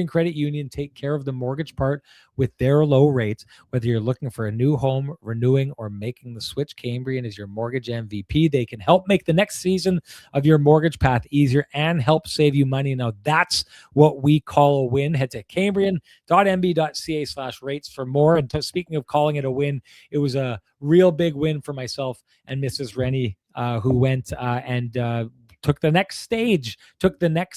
Speaker 1: Credit Union take care of the mortgage part with their low rates. Whether you're looking for a new home, renewing, or making the switch, Cambrian is your mortgage MVP. They can help make the next season of your mortgage path easier and help save you money. Now, that's what we call a win. Head to cambrian.mb.ca/rates for more. And speaking of calling it a win, it was a real big win for myself and Mrs. Renny, who went and took the next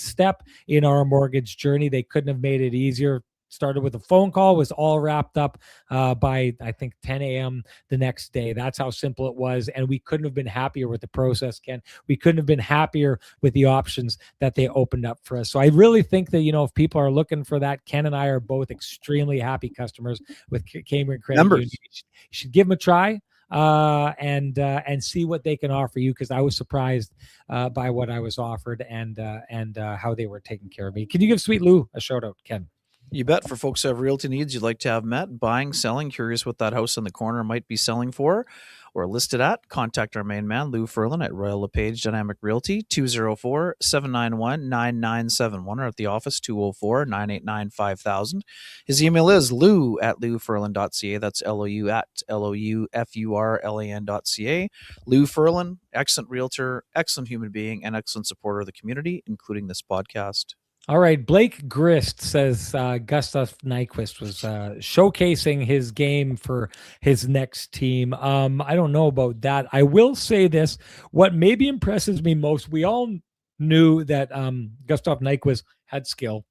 Speaker 1: step in our mortgage journey. They couldn't have made it easier. Started with a phone call, was all wrapped up by, I think, 10 a.m. the next day. That's how simple it was. And we couldn't have been happier with the process, Ken. We couldn't have been happier with the options that they opened up for us. So I really think that, if people are looking for that, Ken and I are both extremely happy customers with Cambrian Credit Union. You should give them a try. And see what they can offer you, because I was surprised by what I was offered and how they were taking care of me. Can you give Sweet Lou a shout out, Ken?
Speaker 2: You bet. For folks who have realty needs you'd like to have met, buying, selling, curious what that house in the corner might be selling for or listed at, contact our main man, Lou Ferlin at Royal LePage Dynamic Realty, 204-791-9971, or at the office, 204-989-5000. His email is lou@louferlin.ca. That's LOU at LOUFURLAN.ca. Lou Ferlin, excellent realtor, excellent human being, and excellent supporter of the community, including this podcast.
Speaker 1: All right. Blake Grist says Gustav Nyquist was showcasing his game for his next team. I don't know about that. I will say this. What maybe impresses me most, we all knew that Gustav Nyquist had skill.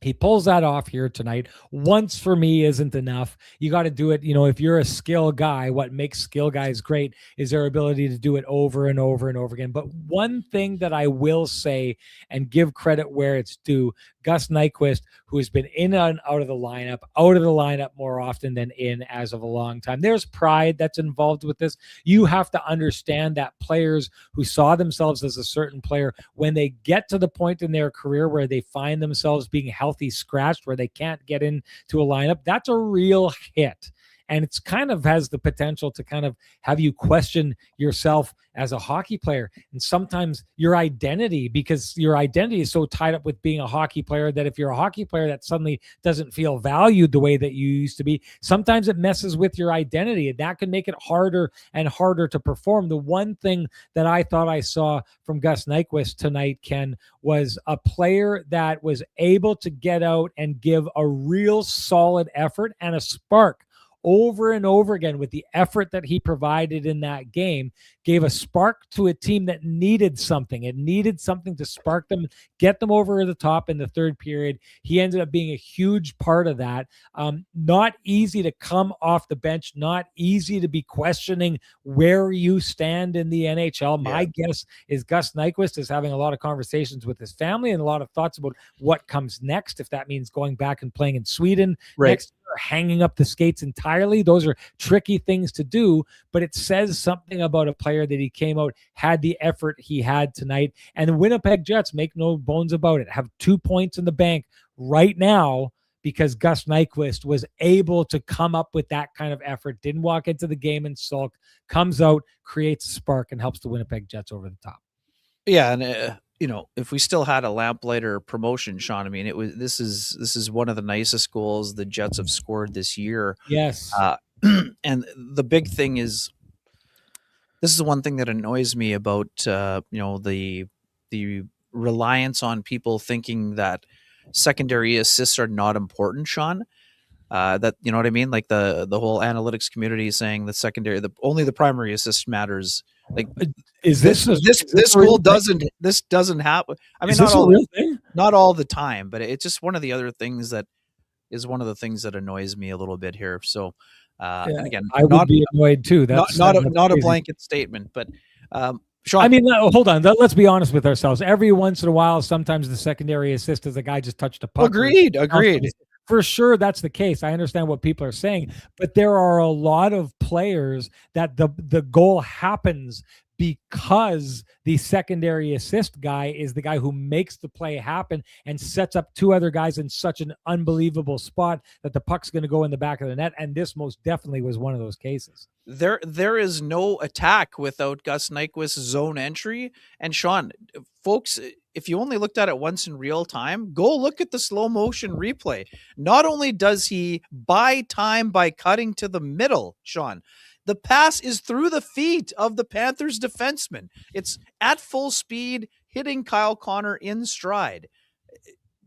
Speaker 1: He pulls that off here tonight. Once for me isn't enough. You got to do it. If you're a skill guy, what makes skill guys great is their ability to do it over and over and over again. But one thing that I will say and give credit where it's due, Gus Nyquist, who has been in and out of the lineup more often than in as of a long time. There's pride that's involved with this. You have to understand that players who saw themselves as a certain player, when they get to the point in their career where they find themselves being healthy scratched, where they can't get into a lineup, that's a real hit. And it's kind of has the potential to kind of have you question yourself as a hockey player, and sometimes your identity, because your identity is so tied up with being a hockey player that if you're a hockey player that suddenly doesn't feel valued the way that you used to be, sometimes it messes with your identity, and that can make it harder and harder to perform. The one thing that I thought I saw from Gus Nyquist tonight, Ken, was a player that was able to get out and give a real solid effort and a spark over and over again. With the effort that he provided in that game, gave a spark to a team that needed something. It needed something to spark them, get them over the top in the third period. He ended up being a huge part of that. Not easy to come off the bench, not easy to be questioning where you stand in the NHL. My guess is Gus Nyquist is having a lot of conversations with his family and a lot of thoughts about what comes next, if that means going back and playing in Sweden next, hanging up the skates entirely. Those are tricky things to do, but it says something about a player that he came out, had the effort he had tonight. And the Winnipeg Jets, make no bones about it, have 2 points in the bank right now because Gus Nyquist was able to come up with that kind of effort, didn't walk into the game and sulk, comes out, creates a spark, and helps the Winnipeg Jets over the top.
Speaker 2: Yeah, and if we still had a lamplighter promotion, Sean, I mean, this is one of the nicest goals the Jets have scored this year.
Speaker 1: Yes.
Speaker 2: And the big thing is, this is the one thing that annoys me about the reliance on people thinking that secondary assists are not important, Sean. That, you know what I mean? Like the whole analytics community saying the secondary, only the primary assist matters. Like,
Speaker 1: is
Speaker 2: this goal doesn't happen. I mean, not all the time, but it's just one of the other things that is one of the things that annoys me a little bit here. So, and again,
Speaker 1: I would be annoyed too. That's
Speaker 2: not a blanket statement, but Sean,
Speaker 1: I mean, hold on. Let's be honest with ourselves. Every once in a while, sometimes the secondary assist is a guy just touched a puck.
Speaker 2: Agreed.
Speaker 1: For sure, that's the case. I understand what people are saying, but there are a lot of players that the goal happens because the secondary assist guy is the guy who makes the play happen and sets up two other guys in such an unbelievable spot that the puck's going to go in the back of the net. And this most definitely was one of those cases.
Speaker 2: There is no attack without Gus Nyquist's zone entry. And Sean, folks, if you only looked at it once in real time, go look at the slow motion replay. Not only does he buy time by cutting to the middle, Sean, the pass is through the feet of the Panthers defenseman. It's at full speed, hitting Kyle Connor in stride.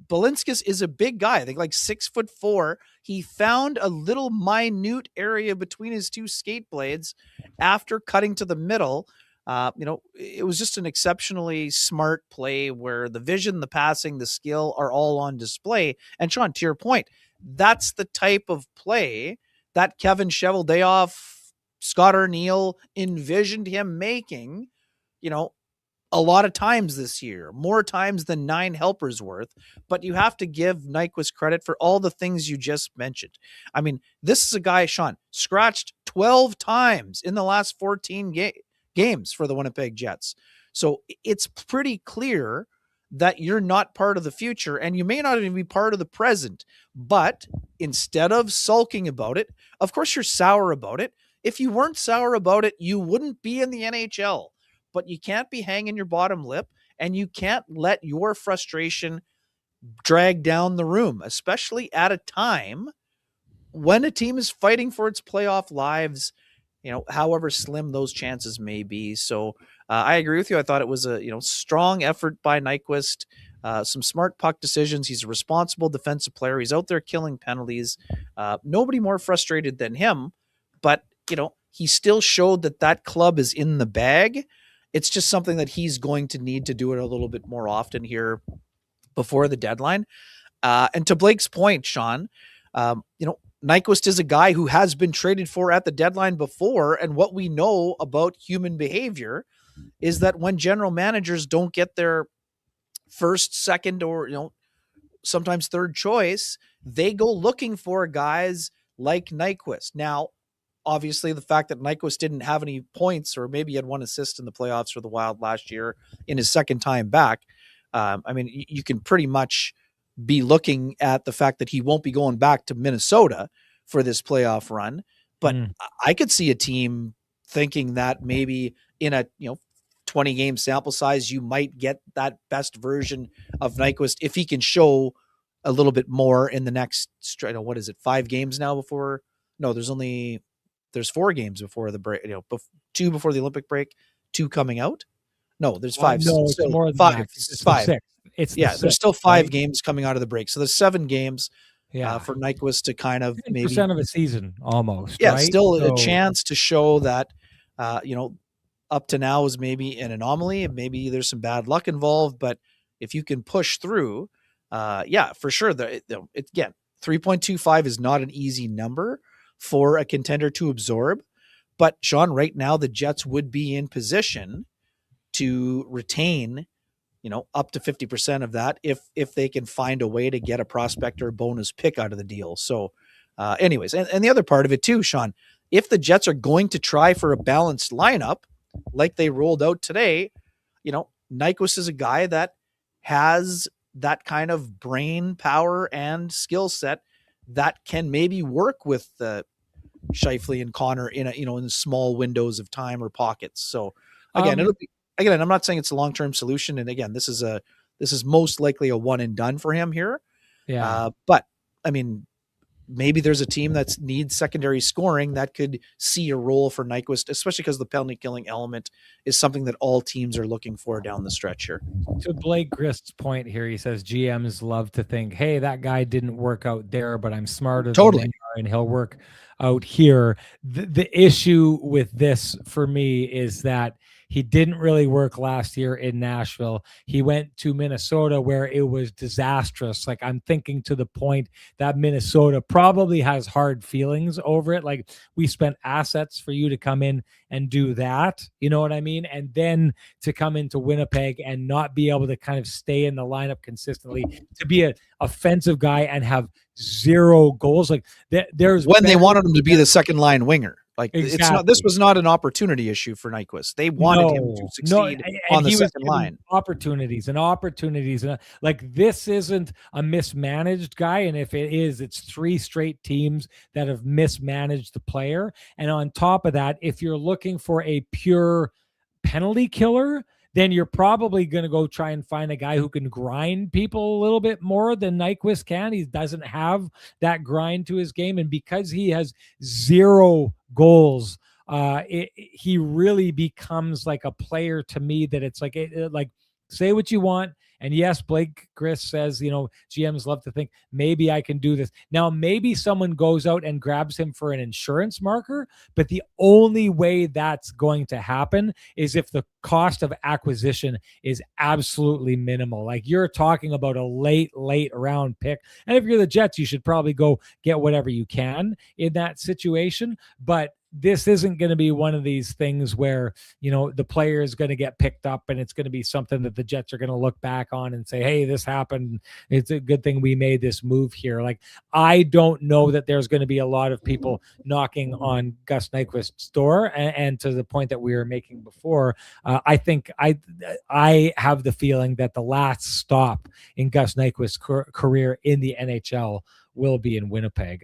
Speaker 2: Balinskis is a big guy, I think like 6'4". He found a little minute area between his two skate blades after cutting to the middle. It was just an exceptionally smart play where the vision, the passing, the skill are all on display. And Sean, to your point, that's the type of play that Kevin Cheveldayoff, Scott Arniel envisioned him making, a lot of times this year, more times than 9 helpers worth. But you have to give Nyquist credit for all the things you just mentioned. I mean, this is a guy, Sean, scratched 12 times in the last 14 games for the Winnipeg Jets. So it's pretty clear that you're not part of the future, and you may not even be part of the present. But instead of sulking about it, of course you're sour about it. If you weren't sour about it, you wouldn't be in the NHL. But you can't be hanging your bottom lip, and you can't let your frustration drag down the room, especially at a time when a team is fighting for its playoff lives, however slim those chances may be. So I agree with you. I thought it was a strong effort by Nyquist, some smart puck decisions. He's a responsible defensive player. He's out there killing penalties. Nobody more frustrated than him, but he still showed that club is in the bag. It's just something that he's going to need to do it a little bit more often here before the deadline. And to Blake's point, Sean, Nyquist is a guy who has been traded for at the deadline before. And what we know about human behavior is that when general managers don't get their first, second, or, sometimes third choice, they go looking for guys like Nyquist. Now, obviously, the fact that Nyquist didn't have any points, or maybe he had 1 assist in the playoffs for the Wild last year in his second time back, you can pretty much be looking at the fact that he won't be going back to Minnesota for this playoff run. But I could see a team thinking that maybe in a 20 game sample size, you might get that best version of Nyquist if he can show a little bit more in the next, what is it, 5 games now before? No, there's 4 games before the break, 2 before the Olympic break, 2 coming out. No, there's 5.
Speaker 1: No, it's more than
Speaker 2: 5.
Speaker 1: that. It's
Speaker 2: 5.
Speaker 1: The 6th.
Speaker 2: There's still 5 games coming out of the break. So there's 7 games for Nyquist to kind of maybe
Speaker 1: percent of a season almost.
Speaker 2: Yeah,
Speaker 1: right?
Speaker 2: Still a chance to show that, up to now is maybe an anomaly, and maybe there's some bad luck involved. But if you can push through, for sure. Again, 3.25 is not an easy number for a contender to absorb. But Sean, right now the Jets would be in position to retain, up to 50% of that if they can find a way to get a prospect or bonus pick out of the deal. So, anyways, and the other part of it too, Sean, if the Jets are going to try for a balanced lineup like they rolled out today, Nyquist is a guy that has that kind of brain power and skill set that can maybe work with Scheifele and Connor in small windows of time or pockets. So again, I'm not saying it's a long-term solution. And again, this is most likely a one and done for him here.
Speaker 1: Yeah.
Speaker 2: But I mean, maybe there's a team that needs secondary scoring that could see a role for Nyquist, especially because the penalty killing element is something that all teams are looking for down the stretch here.
Speaker 1: To Blake Grist's point here, he says GMs love to think, hey, that guy didn't work out there, but I'm smarter than they are and he'll work out here. The issue with this for me is that he didn't really work last year in Nashville. He went to Minnesota where it was disastrous. Like, I'm thinking to the point that Minnesota probably has hard feelings over it. Like, we spent assets for you to come in and do that. You know what I mean? And then to come into Winnipeg and not be able to kind of stay in the lineup consistently, to be an offensive guy and have 0 goals. Like, there's
Speaker 2: when they wanted him to be the second line winger. Like,
Speaker 1: exactly.
Speaker 2: this was not an opportunity issue for Nyquist. They wanted him to succeed on the second line.
Speaker 1: Opportunities. And like, this isn't a mismanaged guy. And if it is, it's 3 straight teams that have mismanaged the player. And on top of that, if you're looking for a pure penalty killer, then you're probably going to go try and find a guy who can grind people a little bit more than Nyquist can. He doesn't have that grind to his game. And because he has 0 goals, he really becomes like a player to me that it's like, say what you want. And yes, Blake Grist says, GMs love to think maybe I can do this. Now, maybe someone goes out and grabs him for an insurance marker, but the only way that's going to happen is if the cost of acquisition is absolutely minimal. Like, you're talking about a late round pick. And if you're the Jets, you should probably go get whatever you can in that situation. But this isn't going to be one of these things where, the player is going to get picked up and it's going to be something that the Jets are going to look back on and say, hey, this happened. It's a good thing we made this move here. Like, I don't know that there's going to be a lot of people knocking on Gus Nyquist's door. And to the point that we were making before, I think I have the feeling that the last stop in Gus Nyquist's career in the NHL will be in Winnipeg.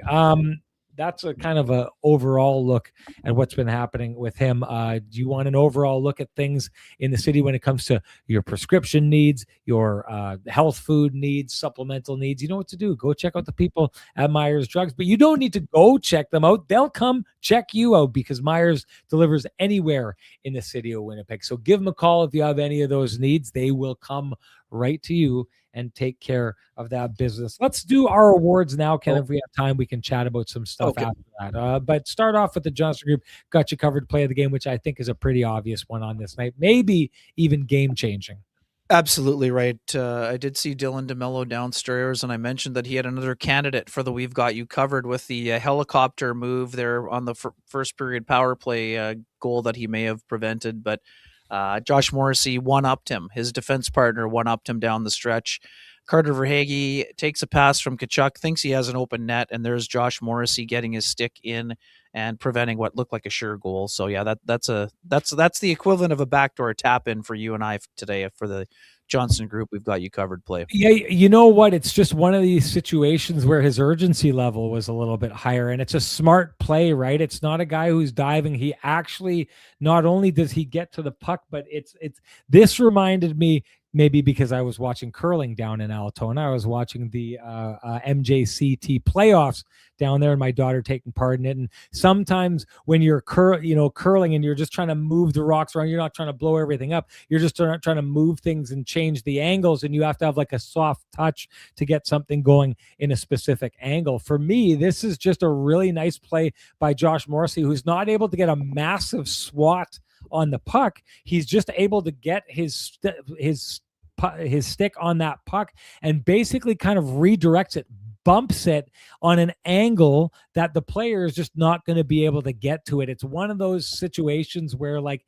Speaker 1: That's a kind of a overall look at what's been happening with him. Do you want an overall look at things in the city when it comes to your prescription needs, your health food needs, supplemental needs? You know what to do. Go check out the people at Myers Drugs, but you don't need to go check them out. They'll come check you out because Myers delivers anywhere in the city of Winnipeg. So give them a call if you have any of those needs. They will come right to you and take care of that business. Let's do our awards now, Ken. If we have time, we can chat about some stuff after that. But start off with the Johnston Group Got You Covered Play of the Game, which I think is a pretty obvious one on this night, maybe even game-changing.
Speaker 2: Absolutely right. I did see Dylan DeMello downstairs, and I mentioned that he had another candidate for the "We've Got You Covered" with the helicopter move there on the first period power play goal that he may have prevented. But Josh Morrissey one-upped him. His defense partner one-upped him down the stretch. Carter Verhaeghe takes a pass from Tkachuk, thinks he has an open net, and there's Josh Morrissey getting his stick in and preventing what looked like a sure goal. So yeah, that's the equivalent of a backdoor tap in for you and I today for the Johnson Group. We've got you covered play.
Speaker 1: Yeah, you know what? It's just one of these situations where his urgency level was a little bit higher, and it's a smart play, right? It's not a guy who's diving. He actually, not only does he get to the puck, but it's this reminded me, maybe because I was watching curling down in Altona. I was watching the MJCT playoffs down there, and my daughter taking part in it. And sometimes when you're curling and you're just trying to move the rocks around, you're not trying to blow everything up. You're just trying to move things and change the angles, and you have to have like a soft touch to get something going in a specific angle. For me, this is just a really nice play by Josh Morrissey, who's not able to get a massive swat on the puck. He's just able to get his stick on that puck and basically kind of redirects it, bumps it on an angle that the player is just not going to be able to get to it. It's one of those situations where, like,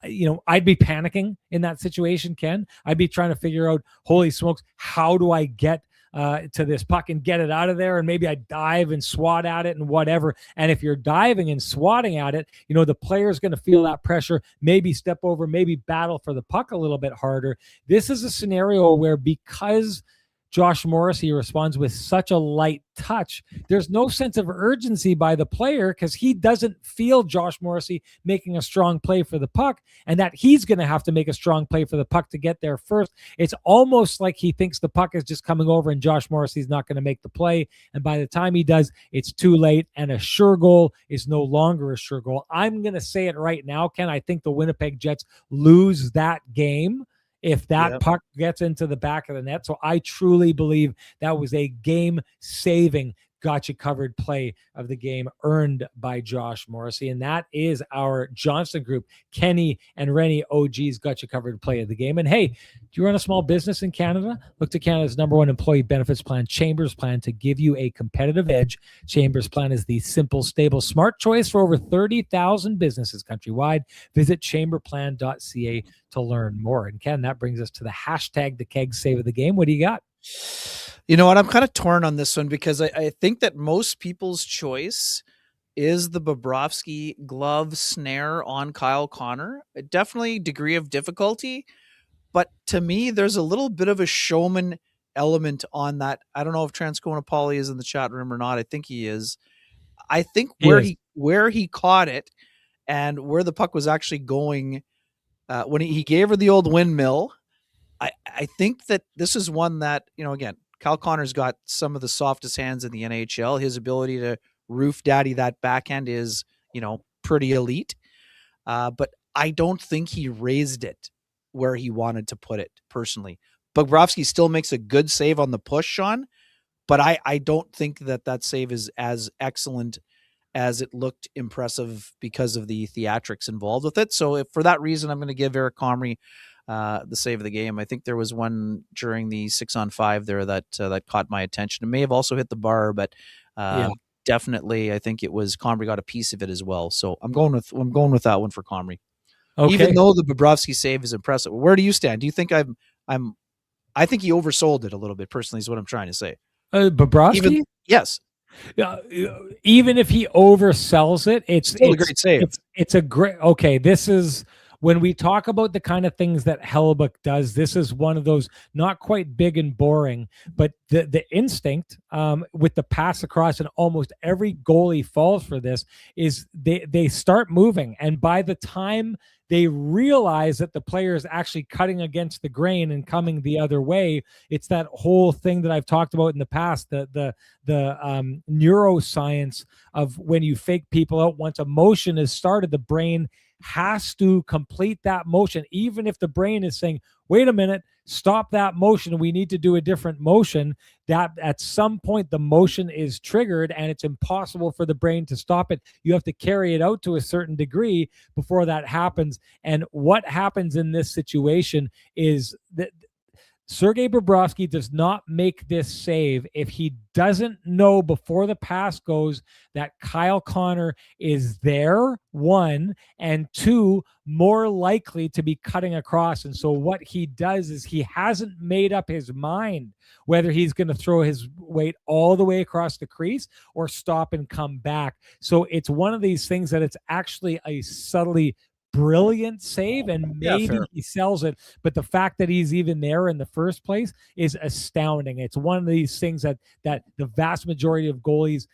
Speaker 1: I'd be panicking in that situation, Ken. I'd be trying to figure out, holy smokes, how do I get to this puck and get it out of there? And maybe I dive and swat at it and whatever. And if you're diving and swatting at it, the player's going to feel that pressure, maybe step over, maybe battle for the puck a little bit harder. This is a scenario where, because Josh Morrissey responds with such a light touch, there's no sense of urgency by the player because he doesn't feel Josh Morrissey making a strong play for the puck, and that he's going to have to make a strong play for the puck to get there first. It's almost like he thinks the puck is just coming over and Josh Morrissey's not going to make the play. And by the time he does, it's too late, and a sure goal is no longer a sure goal. I'm going to say it right now, Ken. I think the Winnipeg Jets lose that game if that puck gets into the back of the net. So I truly believe that was a game-saving, got-you-covered play of the game earned by Josh Morrissey. And that is our Johnson Group, Kenny and Renny OG's got-you-covered play of the game. And hey, do you run a small business in Canada? Look to Canada's #1 employee benefits plan, Chambers Plan, to give you a competitive edge. Chambers Plan is the simple, stable, smart choice for over 30,000 businesses countrywide. Visit chamberplan.ca to learn more. And Ken, that brings us to the hashtag the Keg save of the game. What do you got?
Speaker 2: You know what? I'm kind of torn on this one because I think that most people's choice is the Bobrovsky glove snare on Kyle Connor. Definitely degree of difficulty, but to me, there's a little bit of a showman element on that. I don't know if Transcona Pauly is in the chat room or not. I think he is. I think where he caught it and where the puck was actually going when he gave her the old windmill. I think that this is one that, again, Kyle Connor's got some of the softest hands in the NHL. His ability to roof daddy that backhand is, pretty elite. But I don't think he raised it where he wanted to put it, personally. Bobrovsky still makes a good save on the push, Sean, but I don't think that save is as excellent as it looked impressive because of the theatrics involved with it. So for that reason, I'm going to give Eric Comrie the save of the game. I think there was one during the 6-on-5 there that caught my attention. It may have also hit the bar, but definitely I think it was Comrie got a piece of it as well. So I'm going with that one for Comrie. Okay. Even though the Bobrovsky save is impressive. Where do you stand? Do you think I think he oversold it a little bit, personally, is what I'm trying to say.
Speaker 1: Bobrovsky?
Speaker 2: Yes.
Speaker 1: Even if he oversells it, it's
Speaker 2: still a great save.
Speaker 1: It's a great. Okay, this is when we talk about the kind of things that Hellebuyck does. This is one of those, not quite big and boring, but the instinct with the pass across, and almost every goalie falls for this, is they start moving, and by the time they realize that the player is actually cutting against the grain and coming the other way, it's that whole thing that I've talked about in the past, the neuroscience of when you fake people out. Once a motion is started, the brain has to complete that motion, even if the brain is saying, wait a minute, stop that motion, we need to do a different motion. That at some point the motion is triggered and it's impossible for the brain to stop it. You have to carry it out to a certain degree before that happens. And what happens in this situation is that Sergei Bobrovsky does not make this save if he doesn't know before the pass goes that Kyle Connor is there, one, and two, more likely to be cutting across. And so what he does is he hasn't made up his mind whether he's going to throw his weight all the way across the crease or stop and come back. So it's one of these things that it's actually a subtly brilliant save, and maybe he sells it, but the fact that he's even there in the first place is astounding. It's one of these things that the vast majority of goalies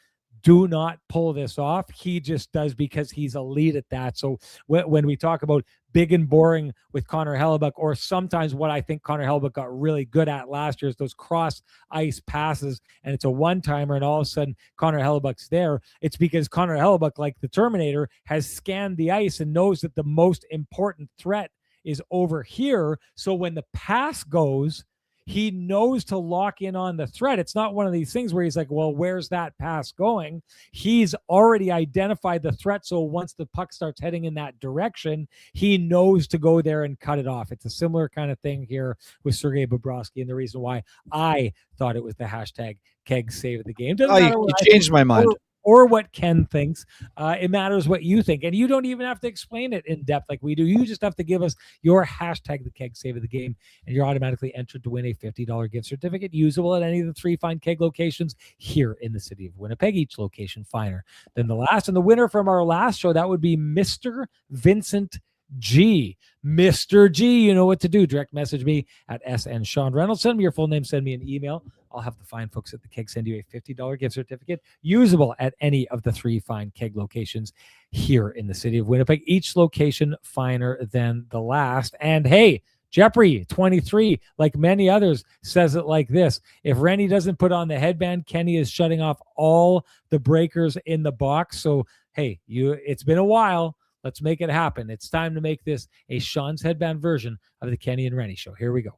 Speaker 1: do not pull this off. He just does because he's elite at that. So when we talk about big and boring with Connor Hellebuyck, or sometimes what I think Connor Hellebuyck got really good at last year is those cross ice passes, and it's a one-timer and all of a sudden Connor Hellebuck's there. It's because Connor Hellebuyck, like the Terminator, has scanned the ice and knows that the most important threat is over here. So when the pass goes, he knows to lock in on the threat. It's not one of these things where he's like, well, where's that pass going? He's already identified the threat. So once the puck starts heading in that direction, he knows to go there and cut it off. It's a similar kind of thing here with Sergei Bobrovsky. And the reason why I thought it was the hashtag keg save of the game. Doesn't matter
Speaker 2: you changed my mind.
Speaker 1: Or what Ken thinks. It matters what you think. And you don't even have to explain it in depth like we do. You just have to give us your hashtag, the keg save of the game, and you're automatically entered to win a $50 gift certificate usable at any of the 3 fine keg locations here in the city of Winnipeg, each location finer than the last. And the winner from our last show, that would be Mr. Vincent G. Mr. G, you know what to do. Direct message me at SN Sean Reynolds. Send me your full name. Send me an email. I'll have the fine folks at the keg send you a $50 gift certificate usable at any of the 3 fine keg locations here in the city of Winnipeg. Each location finer than the last. And hey, Jeopardy 23, like many others, says it like this: if Renny doesn't put on the headband, Kenny is shutting off all the breakers in the box. So hey, it's been a while. Let's make it happen. It's time to make this a Sean's headband version of the Kenny and Renny show. Here we go.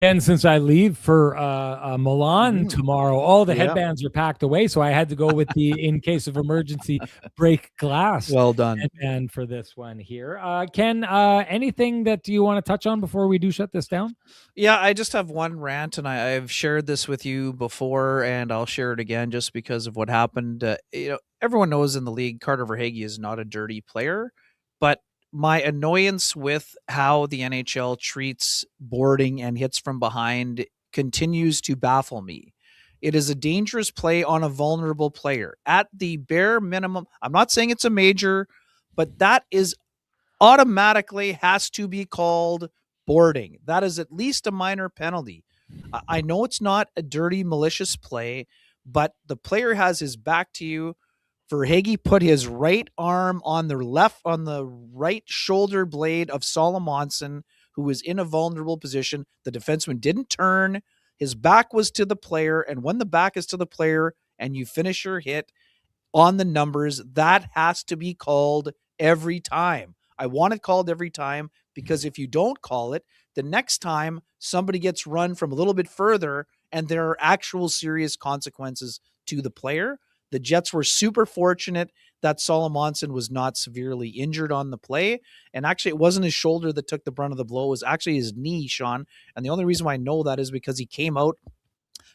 Speaker 1: And since I leave for Milan tomorrow, all the headbands are packed away. So I had to go with the in case of emergency break glass.
Speaker 2: Well done.
Speaker 1: And for this one here, Ken, anything that you want to touch on before we do shut this down?
Speaker 2: Yeah, I just have one rant, and I've shared this with you before, and I'll share it again just because of what happened. Everyone knows in the league, Carter Verhaeghe is not a dirty player, but my annoyance with how the NHL treats boarding and hits from behind continues to baffle me. It is a dangerous play on a vulnerable player. At the bare minimum, I'm not saying it's a major, but that is automatically has to be called boarding. That is at least a minor penalty. I know it's not a dirty, malicious play, but the player has his back to you. Verhaeghe put his right arm on the right shoulder blade of Solomonson, who was in a vulnerable position. The defenseman didn't turn. His back was to the player. And when the back is to the player and you finish your hit on the numbers, that has to be called every time. I want it called every time because if you don't call it, the next time somebody gets run from a little bit further and there are actual serious consequences to the player. The Jets were super fortunate that Solomonson was not severely injured on the play. And actually, it wasn't his shoulder that took the brunt of the blow. It was actually his knee, Sean. And the only reason why I know that is because he came out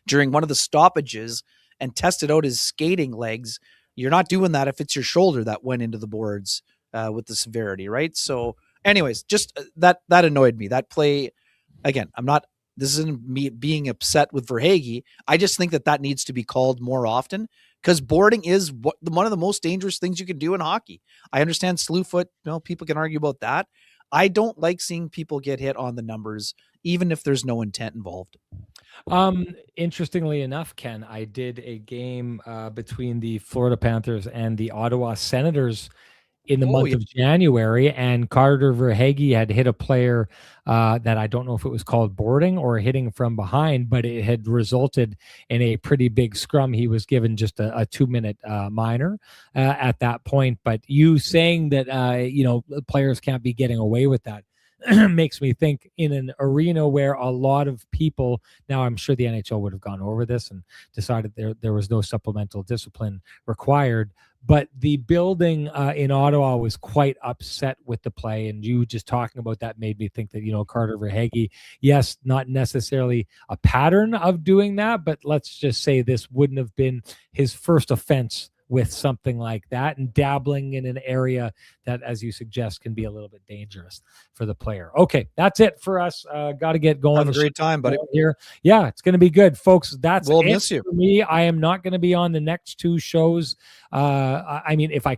Speaker 2: during one of the stoppages and tested out his skating legs. You're not doing that if it's your shoulder that went into the boards with the severity, right? So anyways, just that annoyed me. That play, again, this isn't me being upset with Verhaeghe. I just think that needs to be called more often because boarding is one of the most dangerous things you can do in hockey. I understand slew foot, people can argue about that. I don't like seeing people get hit on the numbers, even if there's no intent involved.
Speaker 1: Interestingly enough, Ken, I did a game between the Florida Panthers and the Ottawa Senators in the month of January, and Carter Verhaeghe had hit a player that I don't know if it was called boarding or hitting from behind, but it had resulted in a pretty big scrum. He was given just a 2-minute minor at that point. But you saying that, players can't be getting away with that makes me think, in an arena where a lot of people, now I'm sure the NHL would have gone over this and decided there was no supplemental discipline required, but the building in Ottawa was quite upset with the play. And you just talking about that made me think that, Carter Verhaeghe, yes, not necessarily a pattern of doing that, but let's just say this wouldn't have been his first offense with something like that, and dabbling in an area that, as you suggest, can be a little bit dangerous for the player. Okay, that's it for us. Got to get going.
Speaker 2: Have a great time, buddy.
Speaker 1: Here. Yeah, it's going to be good, folks.
Speaker 2: We'll miss you.
Speaker 1: For me. I am not going to be on the next 2 shows. I mean, if I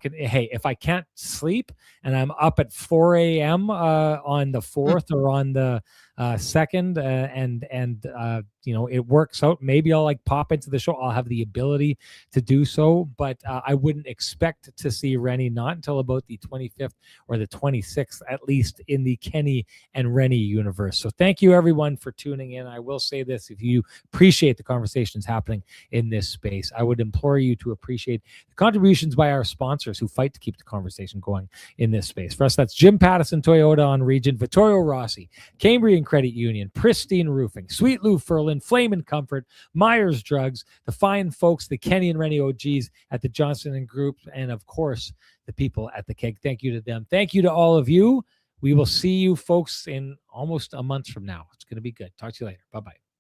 Speaker 1: can't sleep and I'm up at 4 a.m. On the 4th or on the 2nd, and it works out, maybe I'll pop into the show. I'll have the ability to do so, but I wouldn't expect to see Renny not until about the 25th or the 26th, at least in the Kenny and Renny universe. So thank you everyone for tuning in. I will say this: if you appreciate the conversations happening in this space, I would implore you to appreciate the contributions by our sponsors who fight to keep the conversation going in this space. For us, that's Jim Pattison Toyota on Regent, Vittorio Rossi, Cambrian Credit Union, Pristine Roofing, Sweet Lou Furlan, Flame and Comfort, Myers Drugs, the fine folks, the Kenny and Renny OGs at the Johnson and Group, and of course, the people at the Keg. Thank you to them. Thank you to all of you. We will see you folks in almost a month from now. It's going to be good. Talk to you later. Bye-bye.